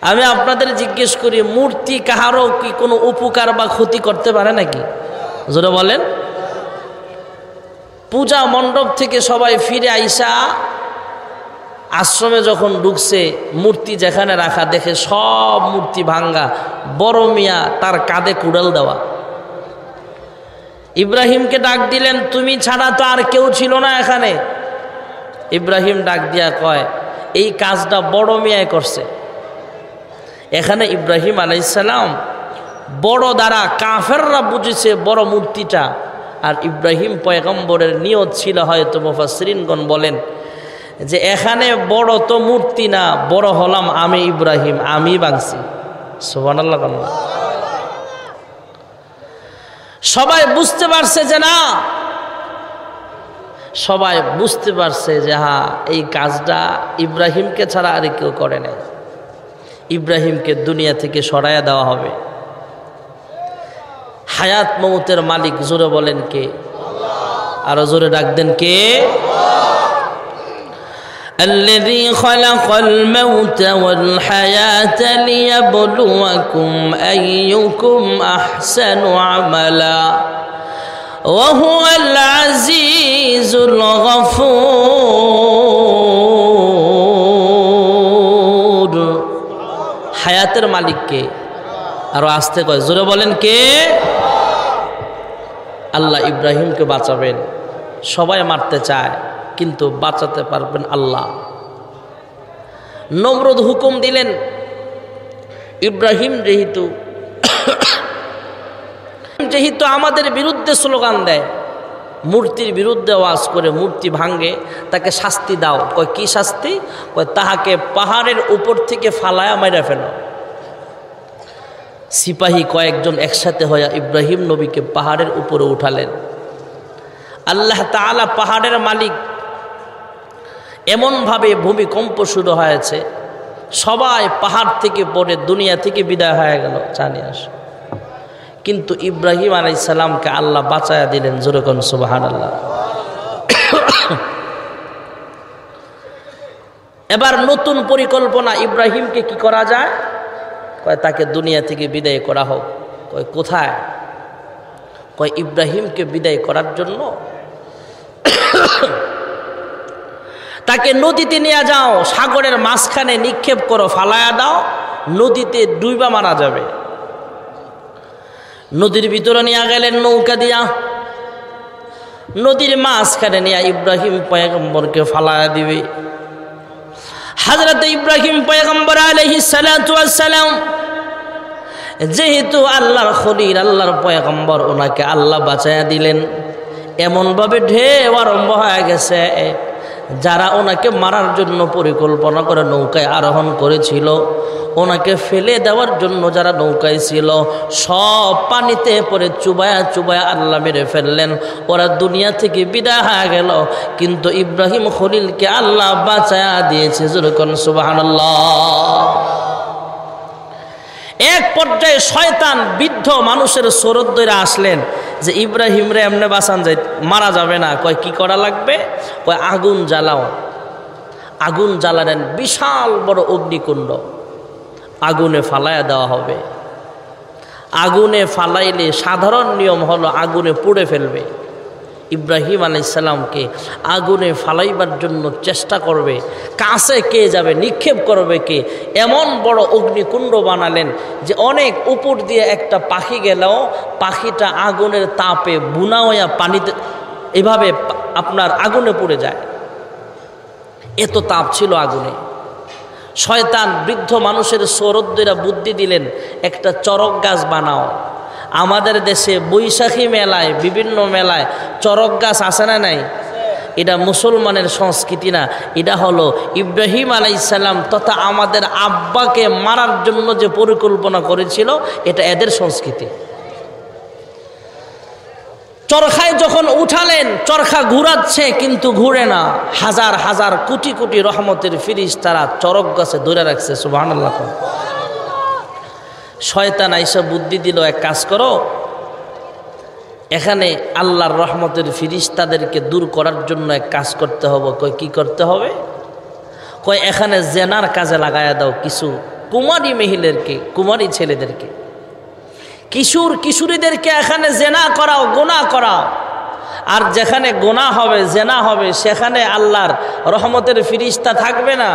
আমি আপনাদের জিজ্ঞেস করি, মূর্তি কাহারও কি কোনো উপকার বা ক্ষতি করতে পারে নাকি? জোরে বলেন। পূজা মণ্ডপ থেকে সবাই ফিরে আইসা আশ্রমে যখন ঢুকছে, মূর্তি যেখানে রাখা দেখে সব মূর্তি ভাঙ্গা, বড় মিয়া তার কাঁধে কুড়াল দেওয়া। ইব্রাহিমকে ডাক দিলেন, তুমি ছাড়া তো আর কেউ ছিল না এখানে। ইব্রাহিম ডাক দিয়া কয়, এই কাজটা বড় মিয়ায় করছে। এখানে ইব্রাহিম আলাইহিস সালাম বড় দ্বারা কাফেররা বুঝেছে বড় মূর্তিটা, আর ইব্রাহিম পয়গম্বরের নিয়ত ছিল হয়তো মুফাসসিরিনগণ বলেন যে এখানে বড় তো মূর্তি না, বড় হলাম আমি ইব্রাহিম, আমি ভাঙছি। সুবহানাল্লাহ। সবাই বুঝতে পারছে যে না, সবাই বুঝতে পারছে যে হ্যাঁ এই কাজটা ইব্রাহিমকে ছাড়া আর কেউ করে না। ইব্রাহিমকে দুনিয়া থেকে সরাইয়া দেওয়া হবে। হায়াত মৌতের মালিক জোরে বলেন কে? আরো জোরে ডাক দেন কে? الذي خلق الموت والحياة ليبلوكم أيكم أحسن عملا وهو العزيز الغفور। হায়াতের মালিক কে? আরো আস্তে কয়, জোরে বলেন কে? আল্লাহ ইব্রাহিমকে বাঁচাবেন। সবাই মারতে চায় কিন্তু বাঁচাতে পারবেন আল্লাহ। নমরুদ হুকুম দিলেন, ইব্রাহিম যেহেতু আমাদের বিরুদ্ধে স্লোগান দেয়, মূর্তির বিরুদ্ধে ওয়াজ করে, মূর্তি ভাঙ্গে, তাকে শাস্তি দাও। কয় কি শাস্তি? কয় তাহাকে পাহাড়ের উপর থেকে ফালায়া মাইরা ফেলো। সিপাহী কয়েকজন একসাথে হয়ে ইব্রাহিম নবীকে পাহাড়ের উপরে উঠালেন। আল্লাহ তাআলা পাহাড়ের মালিক, এমনভাবে ভূমিকম্প শুরু হয়েছে, সবাই পাহাড় থেকে পড়ে দুনিয়া থেকে বিদায় হয়ে গেল। জানি আস, কিন্তু ইব্রাহিম আলাইহিস সালামকে আল্লাহ বাঁচায়া দিলেন। জোরে কোন সুবহানাল্লাহ। এবার নতুন পরিকল্পনা, ইব্রাহিমকে কি করা যায়? কয় তাকে দুনিয়া থেকে বিদায় করা হোক। কয় কোথায়? কয় ইব্রাহিমকে বিদায় করার জন্য তাকে নদীতে নিয়ে যাও, সাগরের মাঝখানে নিক্ষেপ করো, ফালায়া দাও, নদীতে ডুইবা মারা যাবে। নদীর ভিতরে নিয়ে গেলেন নৌকা দিয়া, নদীর মাঝখানে নিয়ে ইব্রাহিম পয়গম্বরকে ফালায়া দিবে। হযরত ইব্রাহিম পয়গম্বর আলাইহিস সালাতু ওয়াস সালাম যেহেতু আল্লাহর খলিল, আল্লাহর পয়গম্বর, ওনাকে আল্লাহ বাঁচায়া দিলেন। এমনভাবে ঢেউ আরম্ভ হয়ে গেছে, যারা ওনাকে মারার জন্য পরিকল্পনা করে নৌকায় আরোহণ করেছিল, ওনাকে ফেলে দেওয়ার জন্য যারা নৌকায় ছিল, সব পানিতে পড়ে চুবায়া চুবায়া আল্লাহ মেরে ফেললেন। ওরা দুনিয়া থেকে বিদায় হয়ে গেল, কিন্তু ইব্রাহিম খলিলকে আল্লাহ বাঁচায়া দিয়েছে। যেরকম সুবহানাল্লাহ। এক পর্যায়ে শয়তান বৃদ্ধ মানুষের সরদ ধরে আসলেন যে ইব্রাহিম রে এমনি বাঁচান যায়, মারা যাবে না। কয় কি করা লাগবে? কয় আগুন জ্বালাও। আগুন জ্বালালেন, বিশাল বড় অগ্নিকুণ্ড, আগুনে ফালাইয়া দেওয়া হবে। আগুনে ফালাইলে সাধারণ নিয়ম হলো আগুনে পুড়ে ফেলবে। ইব্রাহিম আলাইহিস সালামকে আগুনে ফালাইবার জন্য চেষ্টা করবে, কাছে কে যাবে, নিক্ষেপ করবে কে? এমন বড় অগ্নিকুণ্ড বানালেন যে অনেক উপর দিয়ে একটা পাখি গেলেও পাখিটা আগুনের তাপে বুনা হইয়া পানিতে এভাবে আপনার আগুনে পুড়ে যায়। এত তাপ ছিল আগুনে। শয়তান বৃদ্ধ মানুষের সরদ্দেরা বুদ্ধি দিলেন, একটা চরক গাছ বানাও। আমাদের দেশে বৈশাখী মেলায়, বিভিন্ন মেলায় চরক গাছ আছে না নাই? এটা মুসলমানের সংস্কৃতি না, এটা হলো ইব্রাহিম আলাইহিস সালাম তথা আমাদের আব্বাকে মারার জন্য যে পরিকল্পনা করেছিল, এটা এদের সংস্কৃতি। চরখায় যখন উঠালেন, চরখা ঘুরাচ্ছে কিন্তু ঘুরে না। হাজার হাজার কোটি কোটি রহমতের ফেরেশতারা চরক গাছে ধরে রাখছে। সুবহানাল্লাহ। শয়তান আইসা বুদ্ধি দিল, এক কাজ করো, এখানে আল্লাহর রহমতের ফেরেশতাদেরকে দূর করার জন্য এক কাজ করতে হবে। কই কি করতে হবে? কই এখানে জেনার কাজে লাগায়া দাও কিছু কুমারী মহিলাদেরকে, কুমারী ছেলেদেরকে, কিশোর কিশোরীদেরকে এখানে জেনা করাও, গুনাহ করাও। আর যেখানে গুনাহ হবে, জেনা হবে, সেখানে আল্লাহর রহমতের ফেরেশতা থাকবে না।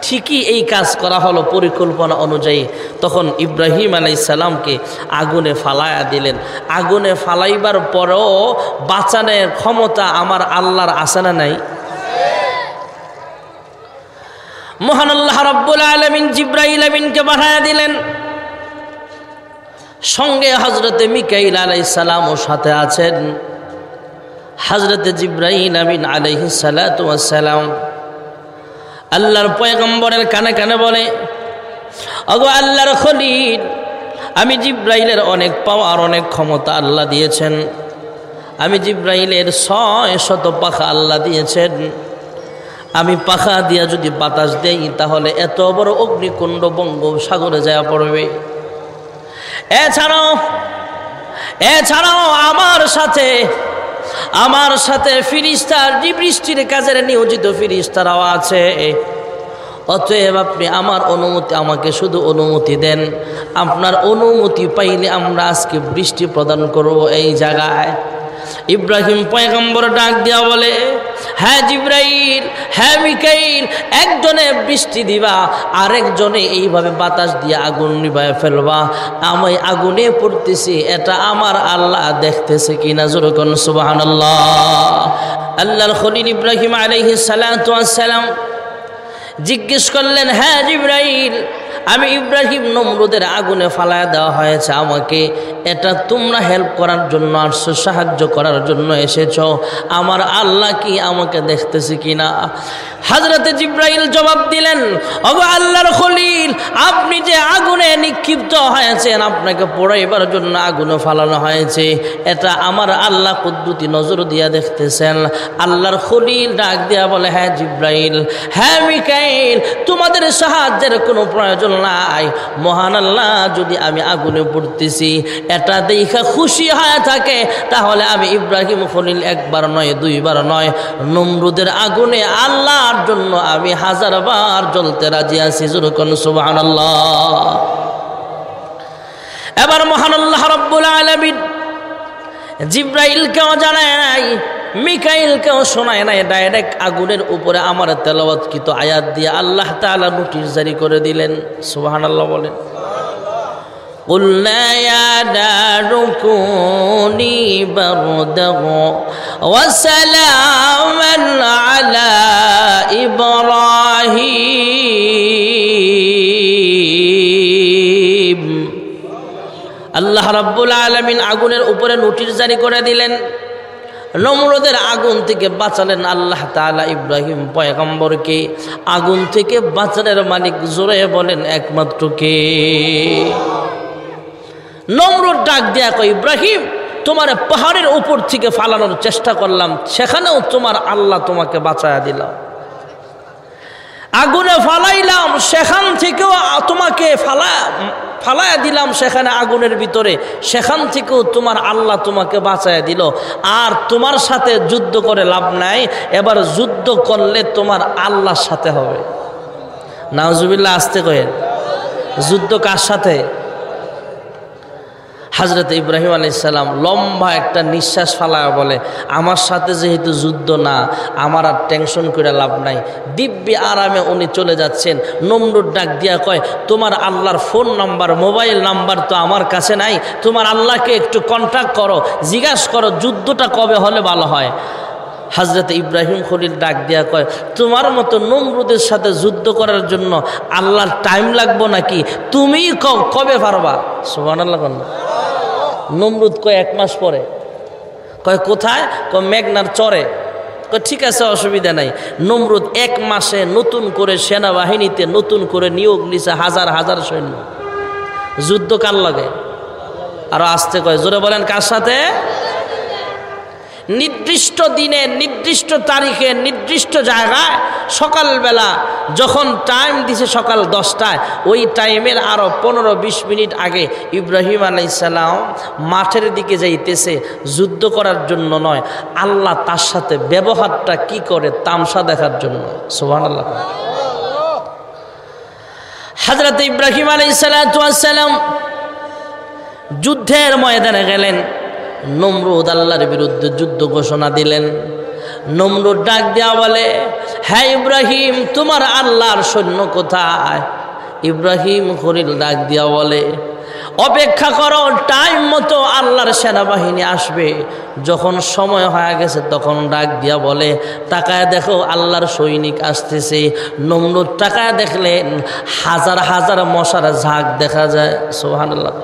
ঠিকই এই কাজ করা হলো পরিকল্পনা অনুযায়ী। তখন ইব্রাহিম আলাইহিস সালামকে আগুনে ফালায়া দিলেন। আগুনে ফালাইবার পরেও বাঁচানোর ক্ষমতা আমার আল্লাহর আছে না নাই? মহান আল্লাহ রাব্বুল আলামিন জিবরাইল আমিনকে পাঠায়া দিলেন। সঙ্গে হযরতে মিকাইল আলাইহিস সালামও সাথে আছেন। হযরতে জিবরাইল আমিন আলাইহিস সালাতু ওয়াস সালাম আল্লাহর পয়গম্বরের কানে কানে বলে, ওগো আল্লাহর খলিল, আমি জিবরাইলের অনেক পাওয়ার, অনেক ক্ষমতা আল্লাহ দিয়েছেন। আমি জিবরাইলের 600 পাখা আল্লাহ দিয়েছেন। আমি পাখা দিয়া যদি বাতাস দেই তাহলে এত বড় অগ্নিকুণ্ড বঙ্গোপসাগরে যায় পড়বে। এছাড়াও আমার সাথে ফেরেশতার বৃষ্টির কাজের নিয়োজিত ফেরেশতারাও আছে। অতএব আপনি আমার অনুমতি, আমাকে শুধু অনুমতি দেন। আপনার অনুমতি পাইলে আমরা আজকে বৃষ্টি প্রদান করব এই জায়গায়। ইব্রাহিম পয়গম্বর ডাক দিয়া বলে, হ্যাঁ জিবরাইল, হ্যাঁ মিকাইল, একজনে বৃষ্টি দিবা, আরেকজনে এইভাবে বাতাস দিয়ে আগুন নিভায় ফেলবা। আমি আগুনে পড়তেছি, এটা আমার আল্লাহ দেখতেছে কিনা, জোরে কোন সুবহানাল্লাহ। আল্লাহর খলিল ইব্রাহিম আলাইহিস সালাতু ওয়াস সালাম জিজ্ঞেস করলেন, হ্যাঁ জিবরাইল, আমি ইব্রাহিম নমরুদের আগুনে ফালায়া দেওয়া হয়েছে আমাকে, এটা তোমরা হেল্প করার জন্য আসছো, সাহায্য করার জন্য এসেছো, আমার আল্লাহ কি আমাকে দেখতেছে কিনা? হযরতে জিবরাইল জবাব দিলেন, ওগো আল্লাহর খলিল, আপনি যে আগুনে নিক্ষিপ্ত হয়েছেন, আপনাকে পোড়াইবার জন্য আগুনে ফালানো হয়েছে, এটা আমার আল্লাহ কুদরতি নজর দিয়া দেখতেছেন। আল্লাহর খলিল ডাক দিয়া বলে, হ্যাঁ জিবরাইল, হ্যাঁ মিকাইল, তোমাদের সাহায্যের কোনো প্রয়োজন নাই। মহান আল্লাহ যদি আমি আগুনে পড়তেছি এটা দেখা খুশি হয়ে থাকে, তাহলে আমি ইব্রাহিম খলিল একবার নয়, দুইবার নয়, নমরুদের আগুনে আল্লাহর জন্য আমি 1000 বার জ্বলতে রাজি আছি। যখন সুবহানাল্লাহ। এবার মহান আল্লাহ রাব্বুল আলামিন জিবরাইলকেও জানায় নাই, মিকাইলকেও শোনায় নাই, ডাইরেক্ট আগুনের উপরে আমার তেলাওয়াতকৃত আয়াত দিয়ে আল্লাহ তাআলা নোটিশ জারি করে দিলেন। সুবহানাল্লাহ বলেন। قُلْنَا يَا نَارُ كُونِي بَرْدًا وَسَلَامًا عَلَى إِبْرَاهِيمَ। আল্লাহ রাব্বুল আলামিন আগুনের উপরে নোটিশ জারি করে দিলেন, নমরুদের আগুন থেকে বাঁচালেন আল্লাহ তাআলা ইব্রাহিম পয়গম্বরকে। আগুন থেকে বাঁচানোর মালিক জোরে বলেন একমাত্র কে? নমরুদ ডাক দেয়া কয়, ইব্রাহিম, তোমার পাহাড়ের উপর থেকে ফালানোর চেষ্টা করলাম, সেখানেও তোমার আল্লাহ তোমাকে বাঁচায়া দিল। আগুনে ফালাইলাম, সেখান থেকেও তোমাকে ফালায়া দিলাম, সেখানে আগুনের ভিতরে, সেখান থেকেও তোমার আল্লাহ তোমাকে বাঁচায়া দিল। আর তোমার সাথে যুদ্ধ করে লাভ নাই, এবার যুদ্ধ করলে তোমার আল্লাহর সাথে হবে। নাউজুবিল্লাহ, আসতে কয়েন। যুদ্ধ কার সাথে? হযরত ইব্রাহিম আলাইহিস সালাম লম্বা একটা নিঃশ্বাস ফালায়া বলে, আমার সাথে যেহেতু যুদ্ধ না, আমার আর টেনশন করে লাভ নাই। দিব্যি আরামে উনি চলে যাচ্ছেন। নমরুদ ডাক দিয়া কয়, তোমার আল্লাহর ফোন নাম্বার, মোবাইল নাম্বার তো আমার কাছে নাই, তোমার আল্লাহকে একটু কন্ট্যাক্ট করো, জিজ্ঞাসা করো যুদ্ধটা কবে হলে ভালো হয়। হযরত ইব্রাহিম খলিল ডাক দিয়া কয়, তোমার মতো নমরুদের সাথে যুদ্ধ করার জন্য আল্লাহর টাইম লাগবো নাকি? তুমি কবে পারবা? সুবহানাল্লাহ। নমরুদ কয় 1 মাস পরে। কয় কোথায়? কয় মেঘনার চরে। কয় ঠিক আছে, অসুবিধা নাই। নমরুদ 1 মাসে নতুন করে সেনাবাহিনীতে নতুন করে নিয়োগ নিছে, 1000 সৈন্য। যুদ্ধ কার লাগে? আরো আসতে কয়, জোরে বলেন কার সাথে? নির্দিষ্ট দিনে নির্দিষ্ট তারিখে নির্দিষ্ট জায়গায় সকালবেলা যখন টাইম দিছে সকাল 10টায়, ওই টাইমের আরও 15-20 মিনিট আগে ইব্রাহিম আলাইহিস সালাম মাঠের দিকে যাইতেছে, যুদ্ধ করার জন্য নয়, আল্লাহ তার সাথে ব্যবহারটা কি করে তামসা দেখার জন্য। সুবহানাল্লাহ। হযরত ইব্রাহিম আলাইহিস সালাম যুদ্ধের ময়দানে গেলেন। নমরুদ আল্লাহর বিরুদ্ধে যুদ্ধ ঘোষণা দিলেন। নমরুদ ডাক দেয়া বলে, হ্যাঁ ইব্রাহিম, তোমার আল্লাহর সৈন্য কোথায়? ইব্রাহিম খলিল ডাক দিয়া বলে, অপেক্ষা করো, টাইম মতো আল্লাহর সেনাবাহিনী আসবে। যখন সময় হয়ে গেছে তখন ডাক দিয়া বলে, তাকায় দেখো আল্লাহর সৈনিক আসতেছে। নমরুদ তাকায় দেখলেন হাজার হাজার মশার ঝাঁক দেখা যায়। সুবহানাল্লাহ।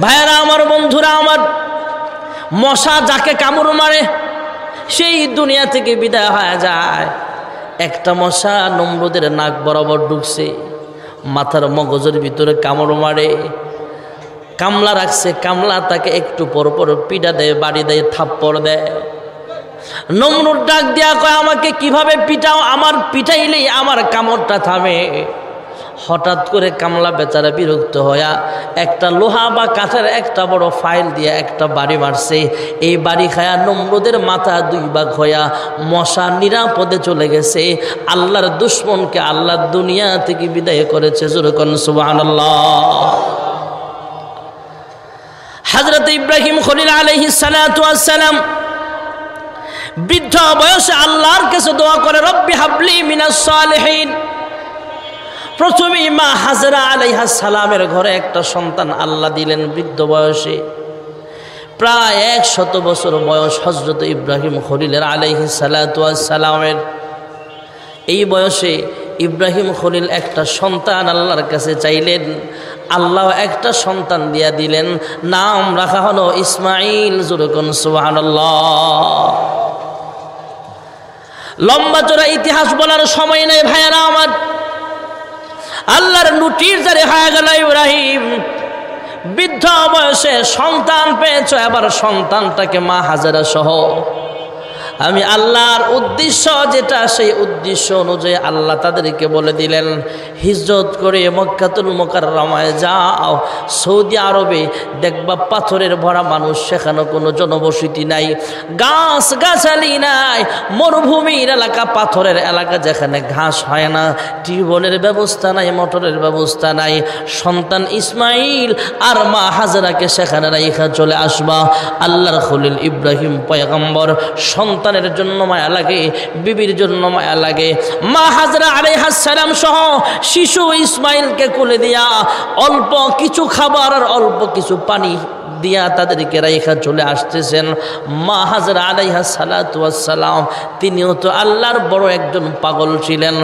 ভাইয়েরা আমার, বন্ধুরা আমার, মশা যাকে কামড় মারে সেই দুনিয়া থেকে বিদায় হয়ে যায়। একটা মশা নমরুদের নাক বরাবর ঢুকছে, মাথার মগজের ভিতরে কামড় মারে। কামলা রাখছে, কামলা তাকে একটু পর পর পিটা দেয়, বাড়ি দেয়, থাপ্পড় দেয়। নমরুদ ডাক দেয়া কয়, আমাকে কিভাবে পিটাও? আমার পিটাইলেই আমার কামড়টা থামে। হঠাৎ করে কামলা বেচারা বিরক্ত হইয়া একটা লোহা বা কাঠের একটা বড় ফাইল দিয়ে একটা বাড়ি মারছে। এই বাড়ি খায়া নমরুদের মাথা 2 ভাগ হইয়া মশা নিরাপদে চলে গেছে। আল্লাহর দুশ্মনকে আল্লাহ দুনিয়া থেকে বিদায় করেছে। জোরে কোন সুবহানাল্লাহ। হযরত ইব্রাহিম খলিল আলাইহিস সালাম বৃদ্ধ বয়সে আল্লাহর কাছে দোয়া করে, রব্বি হাবলি মিনাস সালিহিন। প্রথমেই মা হাজরা আলাইহিস সালামের ঘরে একটা সন্তান আল্লাহ দিলেন বৃদ্ধ বয়সে। প্রায় 100 বছর বয়স হযরত ইব্রাহিম খলিলের আলাইহিস সালামের। এই বয়সে ইব্রাহিম খলিল একটা সন্তান আল্লাহর কাছে চাইলেন। আল্লাহ একটা সন্তান দিয়া দিলেন, নাম রাখা হলো ইসমাইল। জোরে কোন সুবহানাল্লাহ। লম্বা চড়া ইতিহাস বলার সময় নেই ভাইয়েরা আমার। আল্লাহর লুটির জারি হয়ে গেল ইব্রাহিম। বৃদ্ধ বয়সে সন্তান পেয়েছ, এবার সন্তানটাকে মা হাজেরা সহ আমি আল্লাহর উদ্দেশ্য যেটা, সেই উদ্দেশ্য অনুযায়ী আল্লাহ তাদেরকে বলে দিলেন, হিজরত করে মক্কাতুল মুকাররমায় যাও। সৌদি আরবে দেখবা পাথরের ভরা মানুষ, সেখানে কোনো জনবসতি নাই, গাছ গাছালি নাই, মরুভূমির এলাকা, পাথরের এলাকা, যেখানে ঘাস হয় না, টিউবওয়েলের ব্যবস্থা নাই, মোটরের ব্যবস্থা নাই। সন্তান ইসমাইল আর মা হাজেরাকে সেখানে রাইখা চলে আসবা। আল্লাহর খলিল ইব্রাহিম পয়গম্বর সন্তানের জন্য মায়া লাগে, বিবির জন্য মায়া লাগে। মা হাজরা আলাইহিস সালাম সহ শিশু ইসমাইলকে কোলে দিয়া অল্প কিছু খাবার আর অল্প কিছু পানি দিয়া তাদেরকে রাইখা চলে আসতেছেন। মা হাজরা আলাইহিস সালাম তিনিও তো আল্লাহর বড় একজন পাগল ছিলেন,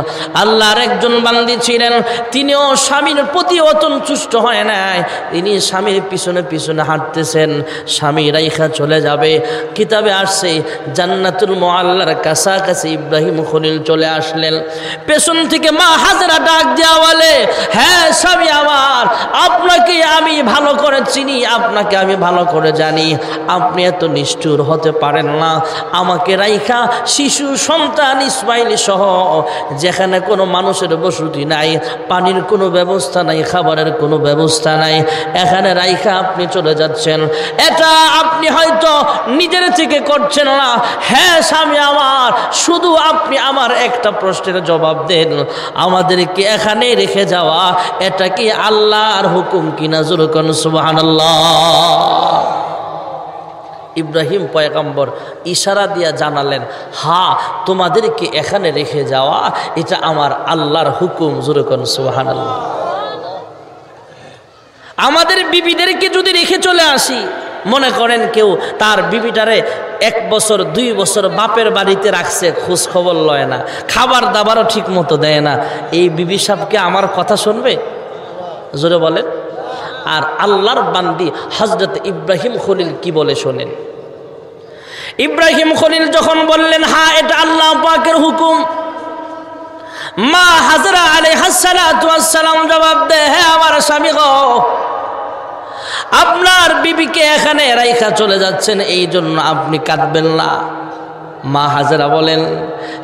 আল্লাহর একজন বান্দি ছিলেন। তিনিও স্বামীর প্রতি অসন্তুষ্ট হয় নাই, তিনি স্বামীর পিছনে পিছনে হাঁটতেছেন। স্বামী রাইখা চলে যাবে। কিতাবে আসছে জান্নাতুল মুআল্লার কাছাকাছি ইব্রাহিম খলিল চলে আসলেন। পেছন থেকে মা হাজরা ডাক দেওয়া বলে, হ্যাঁ স্বামী আমার, আপনাকে আমি ভালো করে চিনি, আপনাকে আমি ভালো করে জানি, আপনি এত নিষ্ঠুর হতে পারেন না। আমাকে রাইখা শিশু সন্তান ইসমাইল সহ, যেখানে কোনো মানুষের বসতি নাই, পানির কোনো ব্যবস্থা নাই, খাবারের কোনো ব্যবস্থা নাই, এখানে রাইখা আপনি চলে যাচ্ছেন। এটা আপনি হয়তো নিজের থেকে করছেন না। হ্যাঁ স্বামী আমার, শুধু আপনি আমার একটা প্রশ্নের জবাব দেন, আমাদেরকে এখানে রেখে যাওয়া এটা কি আল্লাহর হুকুম কিনা? জোরে কোন সুবহানাল্লাহ। ইব্রাহিম পয়গম্বর ইশারা দিয়া জানালেন, হ্যাঁ তোমাদেরকে এখানে রেখে যাওয়া এটা আমার আল্লাহর হুকুম। জোরে কোন সুবহানাল্লাহ। আমাদের বিবিদেরকে যদি রেখে চলে আসি, মনে করেন কেউ তার বিবিটারে 1 বছর 2 বছর বাপের বাড়িতে রাখছে, খোঁজ খবর লয় না, খাবার দাবারও ঠিক মতো দেয় না, এই বিবি সাহেবকে আমার কথা শুনবে? জোরে বলেন। আর আল্লাহর বান্দি হযরত ইব্রাহিম খলিল কি বলে শোনেন। ইব্রাহিম খলিল যখন বললেন, হ্যাঁ এটা আল্লাহ পাকের হুকুম, মা হাজরা আলাইহিস সালাম জবাব দেয়, হ্যাঁ আমার স্বামী গো, আপনার বিবিকে এখানে রাইখা চলে যাচ্ছেন, এই জন্য আপনি কাঁদবেন না। মা হাজেরা বলেন,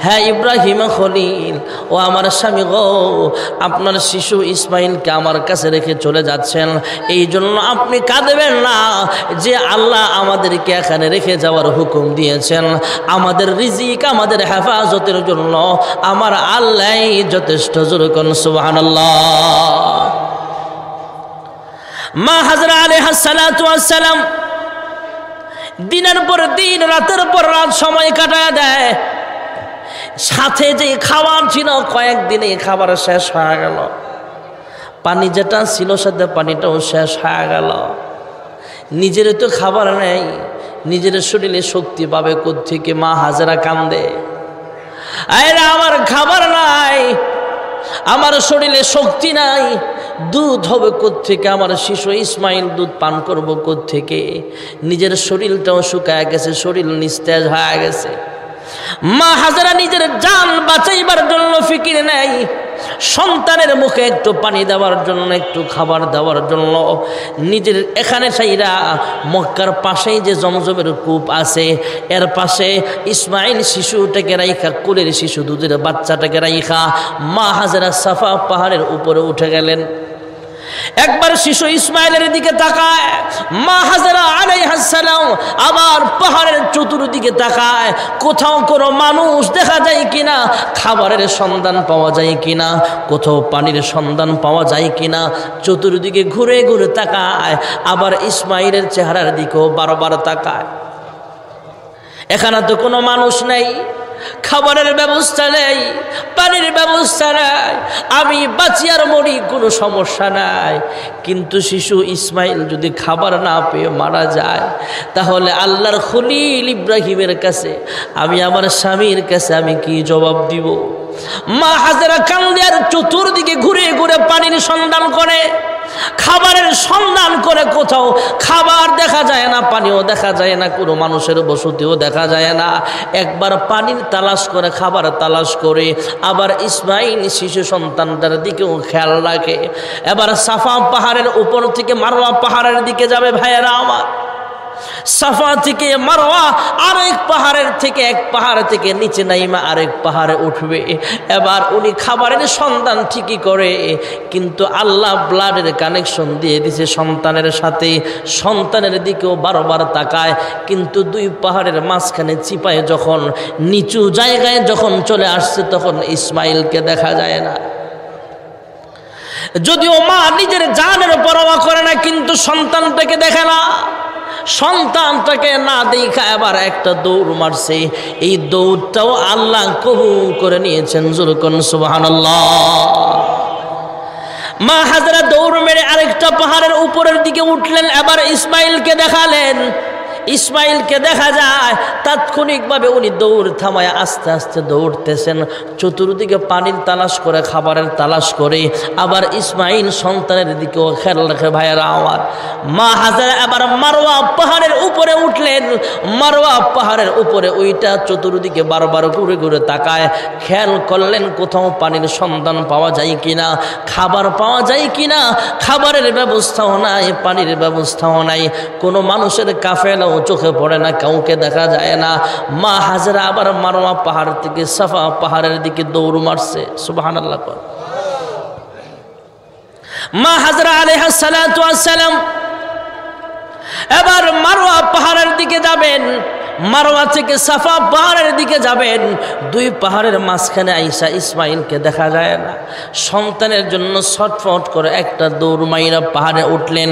হ্যাঁ ইব্রাহিম খলিল, ও আমার স্বামী গো, আপনার শিশু ইসমাইলকে আমার কাছে রেখে চলে যাচ্ছেন, এই জন্য আপনি কাঁদবেন না। যে আল্লাহ আমাদেরকে এখানে রেখে যাওয়ার হুকুম দিয়েছেন, আমাদের রিজিক, আমাদের হেফাজতের জন্য আমার আল্লাহ যথেষ্ট। জোরে কোন সুবহানাল্লাহ। মা হাজরা আলাইহিস সালাতু ওয়াস সালাম দিনের পর দিন, রাতের পর রাত সময় কাটায় দেয়। সাথে যে খাবার ছিল, কয়েকদিনে খাবার শেষ হয়ে গেল। পানি যেটা ছিল সাথে পানিটাও শেষ হয়ে গেল। নিজের তো খাবার নেই, নিজের শরীরে শক্তি পাবে কোত্থেকে? মা হাজেরা কান্দে, আরে আমার খাবার নাই, আমার শরীরে শক্তি নাই, দুধ হবে কোত্থেকে? আমার শিশু ইসমাইল দুধ পান করব কোত্থেকে? নিজের শরীরটাও শুকায় গেছে, শরীর নিস্তেজ হয়ে গেছে। মা হাজেরা নিজের জান বাঁচাইবার জন্য ফিকির নেই, সন্তানের মুখে একটু পানি দেওয়ার জন্য, একটু খাবার দেওয়ার জন্য নিজের এখানে সাইরা মক্কার পাশেই যে জমজমের কূপ আছে, এর পাশে ইসমাইল শিশুটাকে রাইখা, কোলের শিশু দুধের বাচ্চাটাকে রাইখা মা হাজেরা সাফা পাহাড়ের উপরে উঠে গেলেন। একবার শিশু ইসমাইলের দিকে তাকায় মা হাজেরা আলাইহিস সালাম, আবার পাহাড়ের চতুর্দিকে তাকায়, কোথাও কোনো মানুষ দেখা যায় কিনা, খাবারের সন্ধান পাওয়া যায় কিনা, কোথাও পানির সন্ধান পাওয়া যায় কিনা, চতুর্দিকে ঘুরে ঘুরে তাকায়। আবার ইসমাইলের চেহারার দিকেও বারবার তাকায়। এখানে তো কোনো মানুষ নেই, খাবারের ব্যবস্থা নেই, পানির ব্যবস্থা নাই, আমি বাঁচি আর মরি কোনো সমস্যা নাই। কিন্তু শিশু ইসমাইল যদি খাবার না পেয়ে মারা যায়, তাহলে আল্লাহর খলিল ইব্রাহিমের কাছে, আমি আমার স্বামীর কাছে আমি কি জবাব দিব? মা হাজেরা কান্দে আর চতুর্দিকে ঘুরে ঘুরে পানির সন্ধান করে, খাবারের সন্ধান করে, কোথাও খাবার দেখা যায় না, পানিও দেখা যায় না, কোনো মানুষের বসতিও দেখা যায় না। একবার পানির তালাশ করে, খাবার তালাশ করে, আবার ইসমাইল শিশু সন্তানটার দিকেও খেয়াল রাখে। এবার সাফা পাহাড়ের উপর থেকে মারওয়া পাহাড়ের দিকে যাবে। ভাইয়েরা আমার, সাফা থেকে মারওয়া আরেক পাহাড়ের থেকে, এক পাহাড় থেকে নিচে নাইমা আরেক পাহাড়ে উঠবে। এবার উনি খাবারের সন্ধান ঠিকই করে, কিন্তু আল্লাহ ব্লাডের কানেকশন দিয়ে দিছে সন্তানের সাথে, সন্তানের দিকেও বারবার তাকায়, কিন্তু দুই পাহাড়ের মাঝখানে চিপায় যখন নিচু জায়গায় যখন চলে আসছে, তখন ইসমাইলকে দেখা যায় না। যদিও মা নিজের জানের পরোয়া করে না, কিন্তু সন্তানটাকে দেখে না। সন্তানটাকে না দেখা এবার একটা দৌড় মারছে, এই দৌড়টাও আল্লাহ কবুল করে নিয়েছেন। জোরে কোন সুবহানাল্লাহ। মা হাজেরা দৌড় মেরে আরেকটা পাহাড়ের উপরের দিকে উঠলেন, এবার ইসমাইলকে দেখালেন। ইসমাইলকে দেখা যায়, তাৎক্ষণিকভাবে উনি দৌড় থামায় আস্তে আস্তে দৌড়তেছেন, চতুর্দিকে পানির তালাশ করে, খাবারের তালাশ করে, আবার ইসমাইল সন্তানের দিকেও খেয়াল রাখে। ভাইয়েরা আমার, মা হাজেরা এবার মারওয়া পাহাড়ের উপরে উঠলেন। মারওয়া পাহাড়ের উপরে ওইটা চতুর্দিকে বারবার ঘুরে ঘুরে তাকায়, খেয়াল করলেন কোথাও পানির সন্ধান পাওয়া যায় কিনা, খাবার পাওয়া যায় কিনা। খাবারের ব্যবস্থাও নাই, পানির ব্যবস্থাও নাই, কোনো মানুষের কাফেলাও চোখে পড়ে না, কাউকে দেখা যায় না। মা হাজেরা আবার মারওয়া পাহাড় থেকে সাফা পাহাড়ের দিকে দৌড় মারছে। সুবহানাল্লাহ। মা হাজেরা আলাইহিস সালাতু ওয়াস সালাম এবার মারওয়া পাহাড়ের দিকে যাবেন, মারওয়া থেকে সাফা পাহাড়ের দিকে যাবেন। দুই পাহাড়ের মাঝখানে আইসা ইসমাইলকে দেখা যায় না। সন্তানের জন্য ছটফট করে একটা দৌড় মাইরা পাহাড়ে উঠলেন,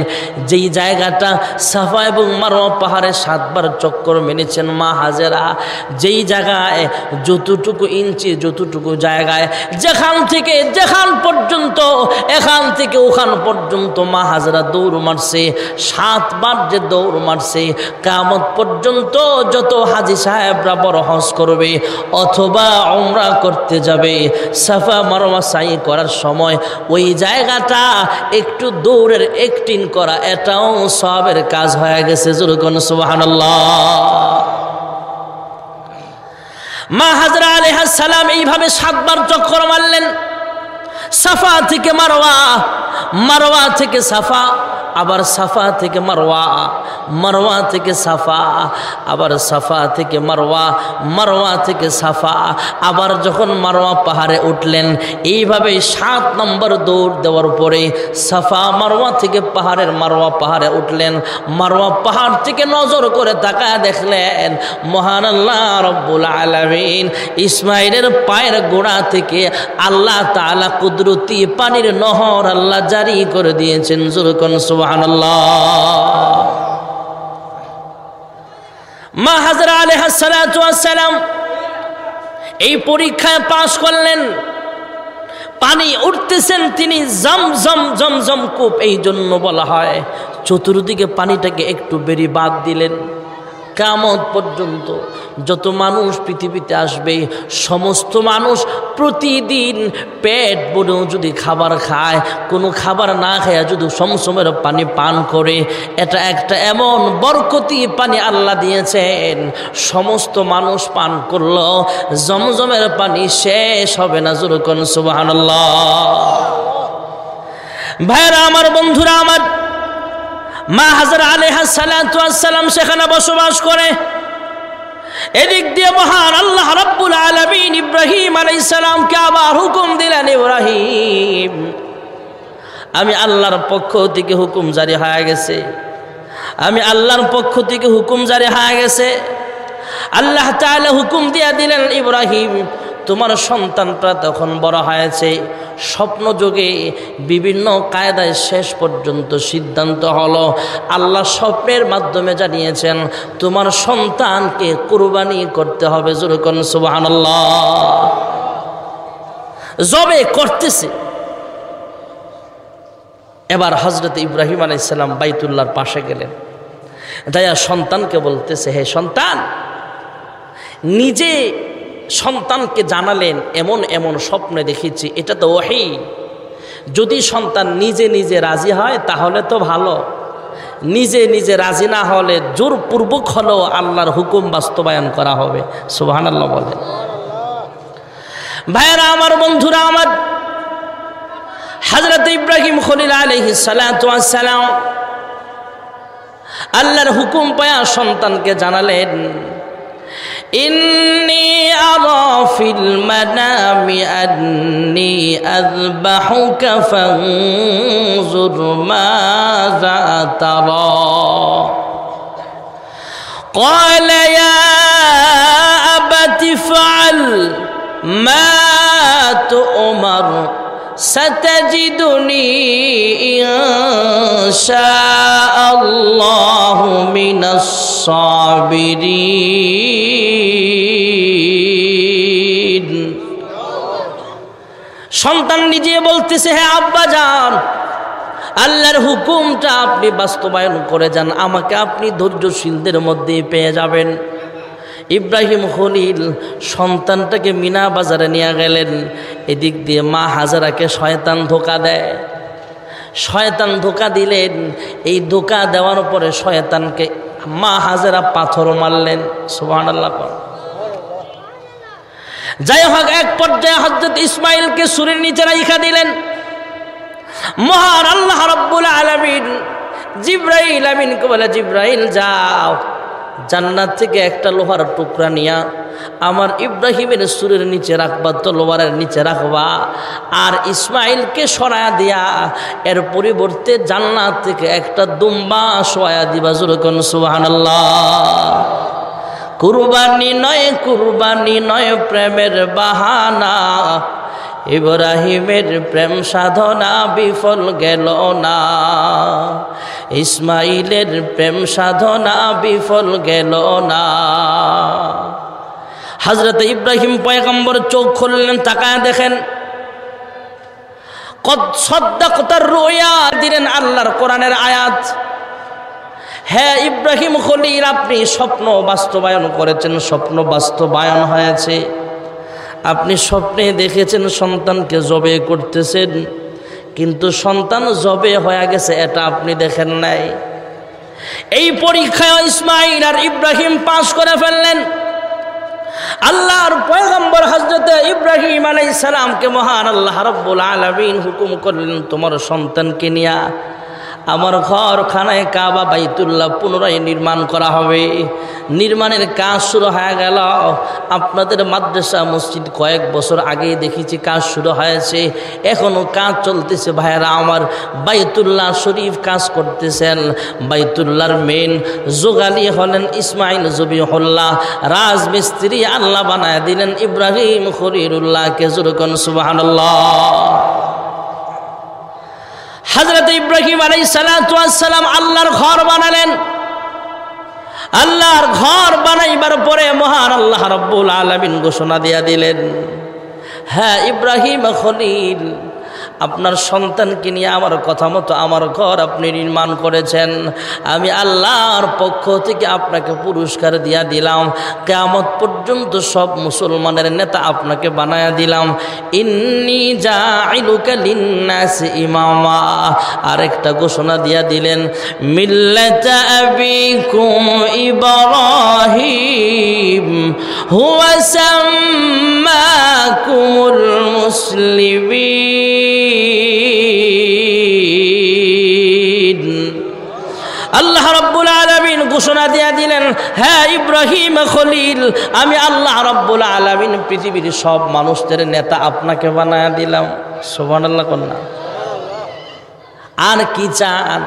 যেই জায়গাটা সাফা এবং মারওয়া পাহাড়ে 7 বার চক্কর মেনেছেন মা হাজেরা। যেই জায়গায় যতটুকু ইঞ্চি, যতটুকু জায়গায়, যেখান থেকে যেখান পর্যন্ত, এখান থেকে ওখান পর্যন্ত মা হাজেরা দৌড় মারছে। 7 বার যে দৌড় মারছে, কিয়ামত পর্যন্ত যত হাজী সাহেবরা বড় হজ করবে অথবা উমরা করতে যাবে, সাফা মারওয়া সাই করার সময় ওই জায়গাটা একটু দৌড়ের একটিন করা, এটাও সওয়াবের কাজ হয়ে গেছে। জোরে কোন সুবহানাল্লাহ। মা হাজরা আলাইহিস সালাম এইভাবে 7 বার চক্কর মারলেন, সাফা থেকে মারওয়া, মারওয়া থেকে সাফা, আবার সাফা থেকে মারওয়া, মারওয়া থেকে সাফা, আবার সাফা থেকে মারওয়া, মারওয়া থেকে সাফা। আবার যখন মারওয়া পাহাড়ে উঠলেন, এইভাবে 7 নম্বর দৌড় দেওয়ার পরে সাফা মারওয়া থেকে মারওয়া পাহাড়ে উঠলেন। মারওয়া পাহাড় থেকে নজর করে তাকায় দেখলেন মহান আল্লাহ রব্বুল আলামিন ইসমাইলের পায়ের গোড়া থেকে আল্লাহ তাআলা কুদরতি পানির নহর আল্লাহ জারি করে দিয়েছেন। জোরকন সুবহানাল্লাহ। মা হাজরা আলাইহিস সালাতু ওয়াস সালাম এই পরীক্ষায় পাশ করলেন। পানি উঠতেছেন, তিনি জমজম কূপ এই জন্য বলা হয়। চতুর্দিকে পানিটাকে একটু বেরি বাদ দিলেন। কিয়ামত পর্যন্ত যত মানুষ পৃথিবীতে আসবে, সমস্ত মানুষ প্রতিদিন পেট ভরেও যদি খাবার খায়, কোনো খাবার না খায় যদি সমসমের পানি পান করে, এটা একটা এমন বরকতি পানি আল্লাহ দিয়েছেন, সমস্ত মানুষ পান করলো জমজমের পানি শেষ হবে না। জোরকন সুবহানাল্লাহ। ভাইরা আমার, বন্ধুরা আমার, মা হাজরা আলাইহিস সালাতু ওয়াস সালাম সেখানে বসবাস করে। এদিক দিয়ে মহান আল্লাহ রাব্বুল আলামিন ইব্রাহিম আলাইহিস সালামকে আবার হুকুম দিলেন, ইব্রাহিম, আমি আল্লাহর পক্ষ থেকে হুকুম জারি হয়ে গেছে, আমি আল্লাহর পক্ষ থেকে হুকুম জারি হয়ে গেছে। আল্লাহ তাআলা হুকুম দিয়ে দিলেন, ইব্রাহিম, তোমার সন্তানটা তখন বড় হয়েছে, স্বপ্ন যোগে বিভিন্ন কায়দায় শেষ পর্যন্ত সিদ্ধান্ত হলো, আল্লাহ স্বপ্নের মাধ্যমে জানিয়েছেন তোমার সন্তানকে কুরবানি করতে হবে। যেরকম সুবহানাল্লাহ। জবে করতেছে। এবার হযরত ইব্রাহিম আলাইহিস সালাম বাইতুল্লাহর পাশে গেলেন, যাইয়া সন্তানকে বলতেছে, হে সন্তান, নিজে সন্তানকে জানালেন এমন এমন স্বপ্নে দেখেছি, এটা তো ওহী। যদি সন্তান নিজে নিজে রাজি হয় তাহলে তো ভালো, নিজে নিজে রাজি না হলে জোরপূর্বক হলেও আল্লাহর হুকুম বাস্তবায়ন করা হবে। সুবহানাল্লাহ বলে। ভাইরা আমার, বন্ধুরা আমার, হযরত ইব্রাহিম খলিল আলাইহিস সালাতু ওয়াস সালাম আল্লাহর হুকুম পায়া সন্তানকে জানালেন, ইন্নী আরা ফিল মানামি আন্নী আযবাহুকা ফানজুর মাযা তারা। قال يا أبت افعل ما تؤمر ستجدني إن شاء الله من الصابرين। সন্তান নিজে বলতেছে, হে আব্বা জান, আল্লাহর হুকুমটা আপনি বাস্তবায়ন করে যান, আমাকে আপনি ধৈর্যশীলদের মধ্যে পেয়ে যাবেন। ইব্রাহিম খলিল সন্তানটাকে মিনা বাজারে নিয়ে গেলেন। এদিক দিয়ে মা হাজারাকে শয়তান ধোঁকা দেয়। শয়তান ধোঁকা দিলেন। এই ধোঁকা দেওয়ার পরে শয়তানকে মা হাজারা পাথর মারলেন। সুবহানাল্লাহ। যাই হোক, এক পর্যায়ে হযরত ইসমাইলকে সুরের নিচে রাইখা দিলেন। মহান আল্লাহ রাব্বুল আলামিন জিবরাইল আমিনকে বলে, জিবরাইল যাও, জান্নাত থেকে একটা লোহার টুকরা নিয়া আমার ইব্রাহিমের সুরের নিচে রাখবা, তলোয়ারের নিচে রাখবা, আর ইসমাইলকে সরায়া দিয়া এর পরিবর্তে জান্নাত থেকে একটা দুম্বা শোয়া দিবা। যেরকম সুবহানাল্লাহ। কুরবানি নয় প্রেমের বাহানা, ইব্রাহিমের প্রেম সাধনা বিফল গেল না, ইসমাইলের প্রেম সাধনা বিফল গেল না। হযরত ইব্রাহিম পয়গম্বর চোখ খুললেন, তাকায় দেখেন কদ সাদ্দাকতার রুয়া দিলেন আল্লাহর কোরআনের আয়াত। হ্যাঁ ইব্রাহিম খলিল, আপনি স্বপ্ন বাস্তবায়ন করেছেন, স্বপ্ন বাস্তবায়ন হয়েছে। আপনি স্বপ্নে দেখেছেন সন্তানকে জবে করতেছেন, কিন্তু সন্তান জবে হয়ে গেছে এটা আপনি দেখেন নাই। এই পরীক্ষায় ইসমাইল আর ইব্রাহিম পাস করে ফেললেন। আল্লাহর পয়গম্বর হযরত ইব্রাহিম আলাইহিস সালামকে মহান আল্লাহ রাব্বুল আলামিন হুকুম করলেন, তোমার সন্তানকে নিয়া আমার ঘর খানায় কাবা বাইতুল্লাহ পুনরায় নির্মাণ করা হবে। নির্মাণের কাজ শুরু হয়ে গেল। আপনাদের মাদ্রাসা মসজিদ কয়েক বছর আগেই দেখেছি কাজ শুরু হয়েছে, এখনও কাজ চলতেছে। ভাইয়েরা আমার, বাইতুল্লাহ শরীফ কাজ করতেছেন। বাইতুল্লাহর মেন যোগালী হলেন ইসমাইল জবিহুল্লাহ, রাজমিস্ত্রি আল্লাহ বানায় দিলেন ইব্রাহিম খলিলুল্লাহকে। জোরকন সুবহানাল্লাহ। হযরত ইব্রাহিম আলাইহিস সালাতু ওয়াস সালাম আল্লাহর ঘর বানালেন। আল্লাহর ঘর বানাইবার পরে মহান আল্লাহ রাব্বুল আলামিন ঘোষণা দিয়া দিলেন, হ্যাঁ ইব্রাহিম খলিল, আপনার সন্তানকে নিয়ে আমার কথা মতো আমার ঘর আপনি নির্মাণ করেছেন, আমি আল্লাহর পক্ষ থেকে আপনাকে পুরস্কার দিয়া দিলাম। কিয়ামত পর্যন্ত সব মুসলমানের নেতা আপনাকে বানায়া দিলাম। ইন্নী জাইলুকা লিন্নাসি ইমামা। আরেকটা ঘোষণা দিয়া দিলেন, মিল্লাতা আবিকুম ইব্রাহিম হুয়া সাম্মাকুমুল মুসলিমিন। আল্লাহ রাব্বুল আলামিন ঘোষণা দিয়া দিলেন, হ্যাঁ ইব্রাহিম খলিল, আমি আল্লাহ রাব্বুল আলামিন পৃথিবীর সব মানুষদের নেতা আপনাকে বানায়া দিলাম। সুবহানাল্লাহ কন্যা। আর কি চান?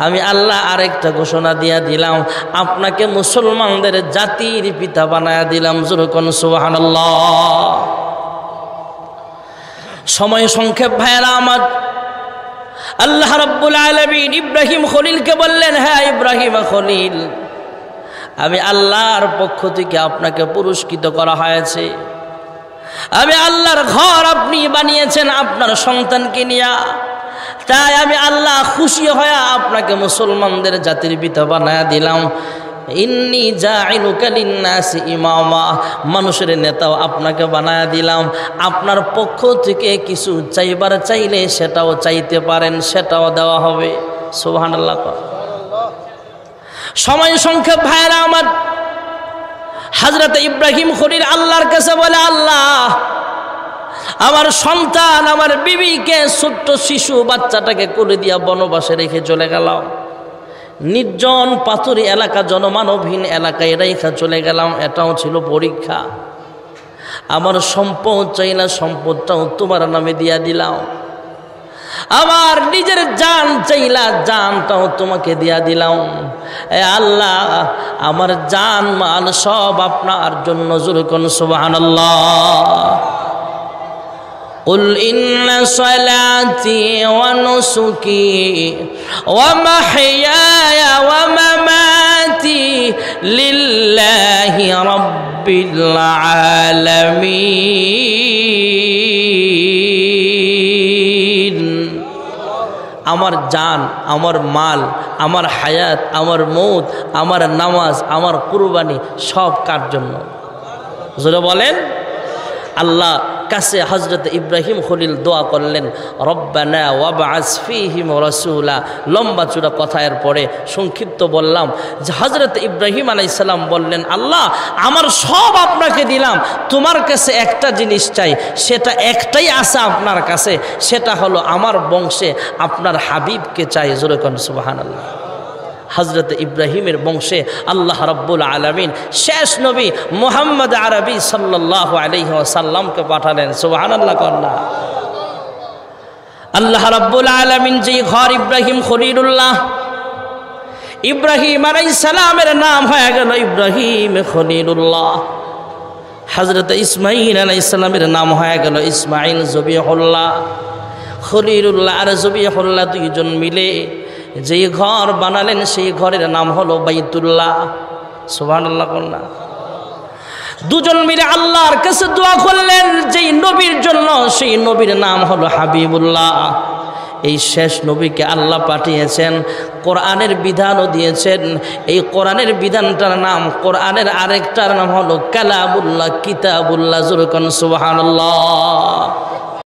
আমি আল্লাহ আরেকটা ঘোষণা দিয়া দিলাম, আপনাকে মুসলমানদের জাতির পিতা বানায়া দিলাম। যেরকম সুবহানাল্লাহ। সময় সংক্ষেপ ভাইয়েরা আমার, আল্লাহ রাব্বুল আলামিন ইব্রাহিম খলিলকে বললেন, হ্যাঁ ইব্রাহিম খলিল, আমি আল্লাহর পক্ষ থেকে আপনাকে পুরস্কৃত করা হয়েছে। আমি আল্লাহর ঘর আপনি বানিয়েছেন আপনার সন্তানকে নিয়ে, তাই আমি আল্লাহ খুশি হয়ে আপনাকে মুসলমানদের জাতির পিতা বানায়া দিলাম। ইন্নী জাইলুকা লিন্নাসি ইমামা, মানুষের নেতাও আপনাকে বানায়া দিলাম। আপনার পক্ষ থেকে কিছু চাইবার চাইলে সেটাও চাইতে পারেন, সেটাও দেওয়া হবে। সুবহানাল্লাহ। সময় সংক্ষেপ ভাইরা আমার, হযরত ইব্রাহিম খলিল আল্লাহর কাছে বলে, আল্লাহ আমার সন্তান আমার বিবিকে ছোট্ট শিশু বাচ্চাটাকে কোলে দিয়া বনবাসে রেখে চলে গেলাম, নির্জন পাথুরি এলাকা জনমানবহীন এলাকায় রেখা চলে গেলাম। এটাও ছিল পরীক্ষা। আমার সম্পদ চাইলা সম্পদটাও তোমার নামে দিয়া দিলাম, আমার নিজের জান চাইলা জানটাও তোমাকে দিয়া দিলাম। এ আল্লাহ, আমার জান মাল সব আপনার জন্য। জোরকন সুবহানাল্লাহ। قل إن صلاتي ونسكي ومحياي ومماتي لله رب العالمين। আমার জান, আমার মাল, আমার হায়াত, আমার মৌত, আমার নামাজ, আমার কুরবানি সব কার জন্য? জোরে বলেন। আল্লাহ কাছে হযরত ইব্রাহিম খলিল দোয়া করলেন, রব্বানা ওয়াবআস ফীহিম রাসূলা। লম্বা চূড়া কথার পরে সংক্ষিপ্ত বললাম যে হযরত ইব্রাহিম আলাইহিস সালাম বললেন, আল্লাহ আমার সব আপনাকে দিলাম, তোমার কাছে একটা জিনিস চাই, সেটা একটাই আছে আপনার কাছে, সেটা হলো আমার বংশে আপনার হাবিবকে চাই। জোরে কোন সুবহানাল্লাহ। হযরত ইব্রাহিমের বংশে আল্লাহ রাব্বুল আলামিন শেষ নবী মুহাম্মদ আরবি সাল্লাল্লাহু আলাইহি ওয়াসাল্লামকে পাঠালেন। সুবহানাল্লাহ কন্যা। আল্লাহ রাব্বুল আলামিন যে ঘর ইব্রাহিম খলিলুল্লাহ, ইব্রাহিম আলাইহিস সালামের নাম হয়ে গেল ইব্রাহিম খলিলুল্লাহ। হযরত ইসমাঈল আলাইহিস সালামের নাম হয়ে গেল ইসমাঈল জবিহুল্লাহ। খলিলুল্লাহ আর জবিহুল্লাহ দুইজন মিলে যে ঘর বানালেন সেই ঘরের নাম হলো বাইতুল্লাহ। সুবহানাল্লাহ কন্যা। দুজন মিলে আল্লাহর কাছে দোয়া করলেন যেই নবীর জন্য, সেই নবীর নাম হলো হাবিবুল্লাহ। এই শেষ নবীকে আল্লাহ পাঠিয়েছেন, কোরআনের বিধানও দিয়েছেন। এই কোরআনের বিধানটার নাম, কোরআনের আরেকটার নাম হলো কালামুল্লাহ, কিতাবুল্লাহ। জোরে কোন সুবহানাল্লাহ।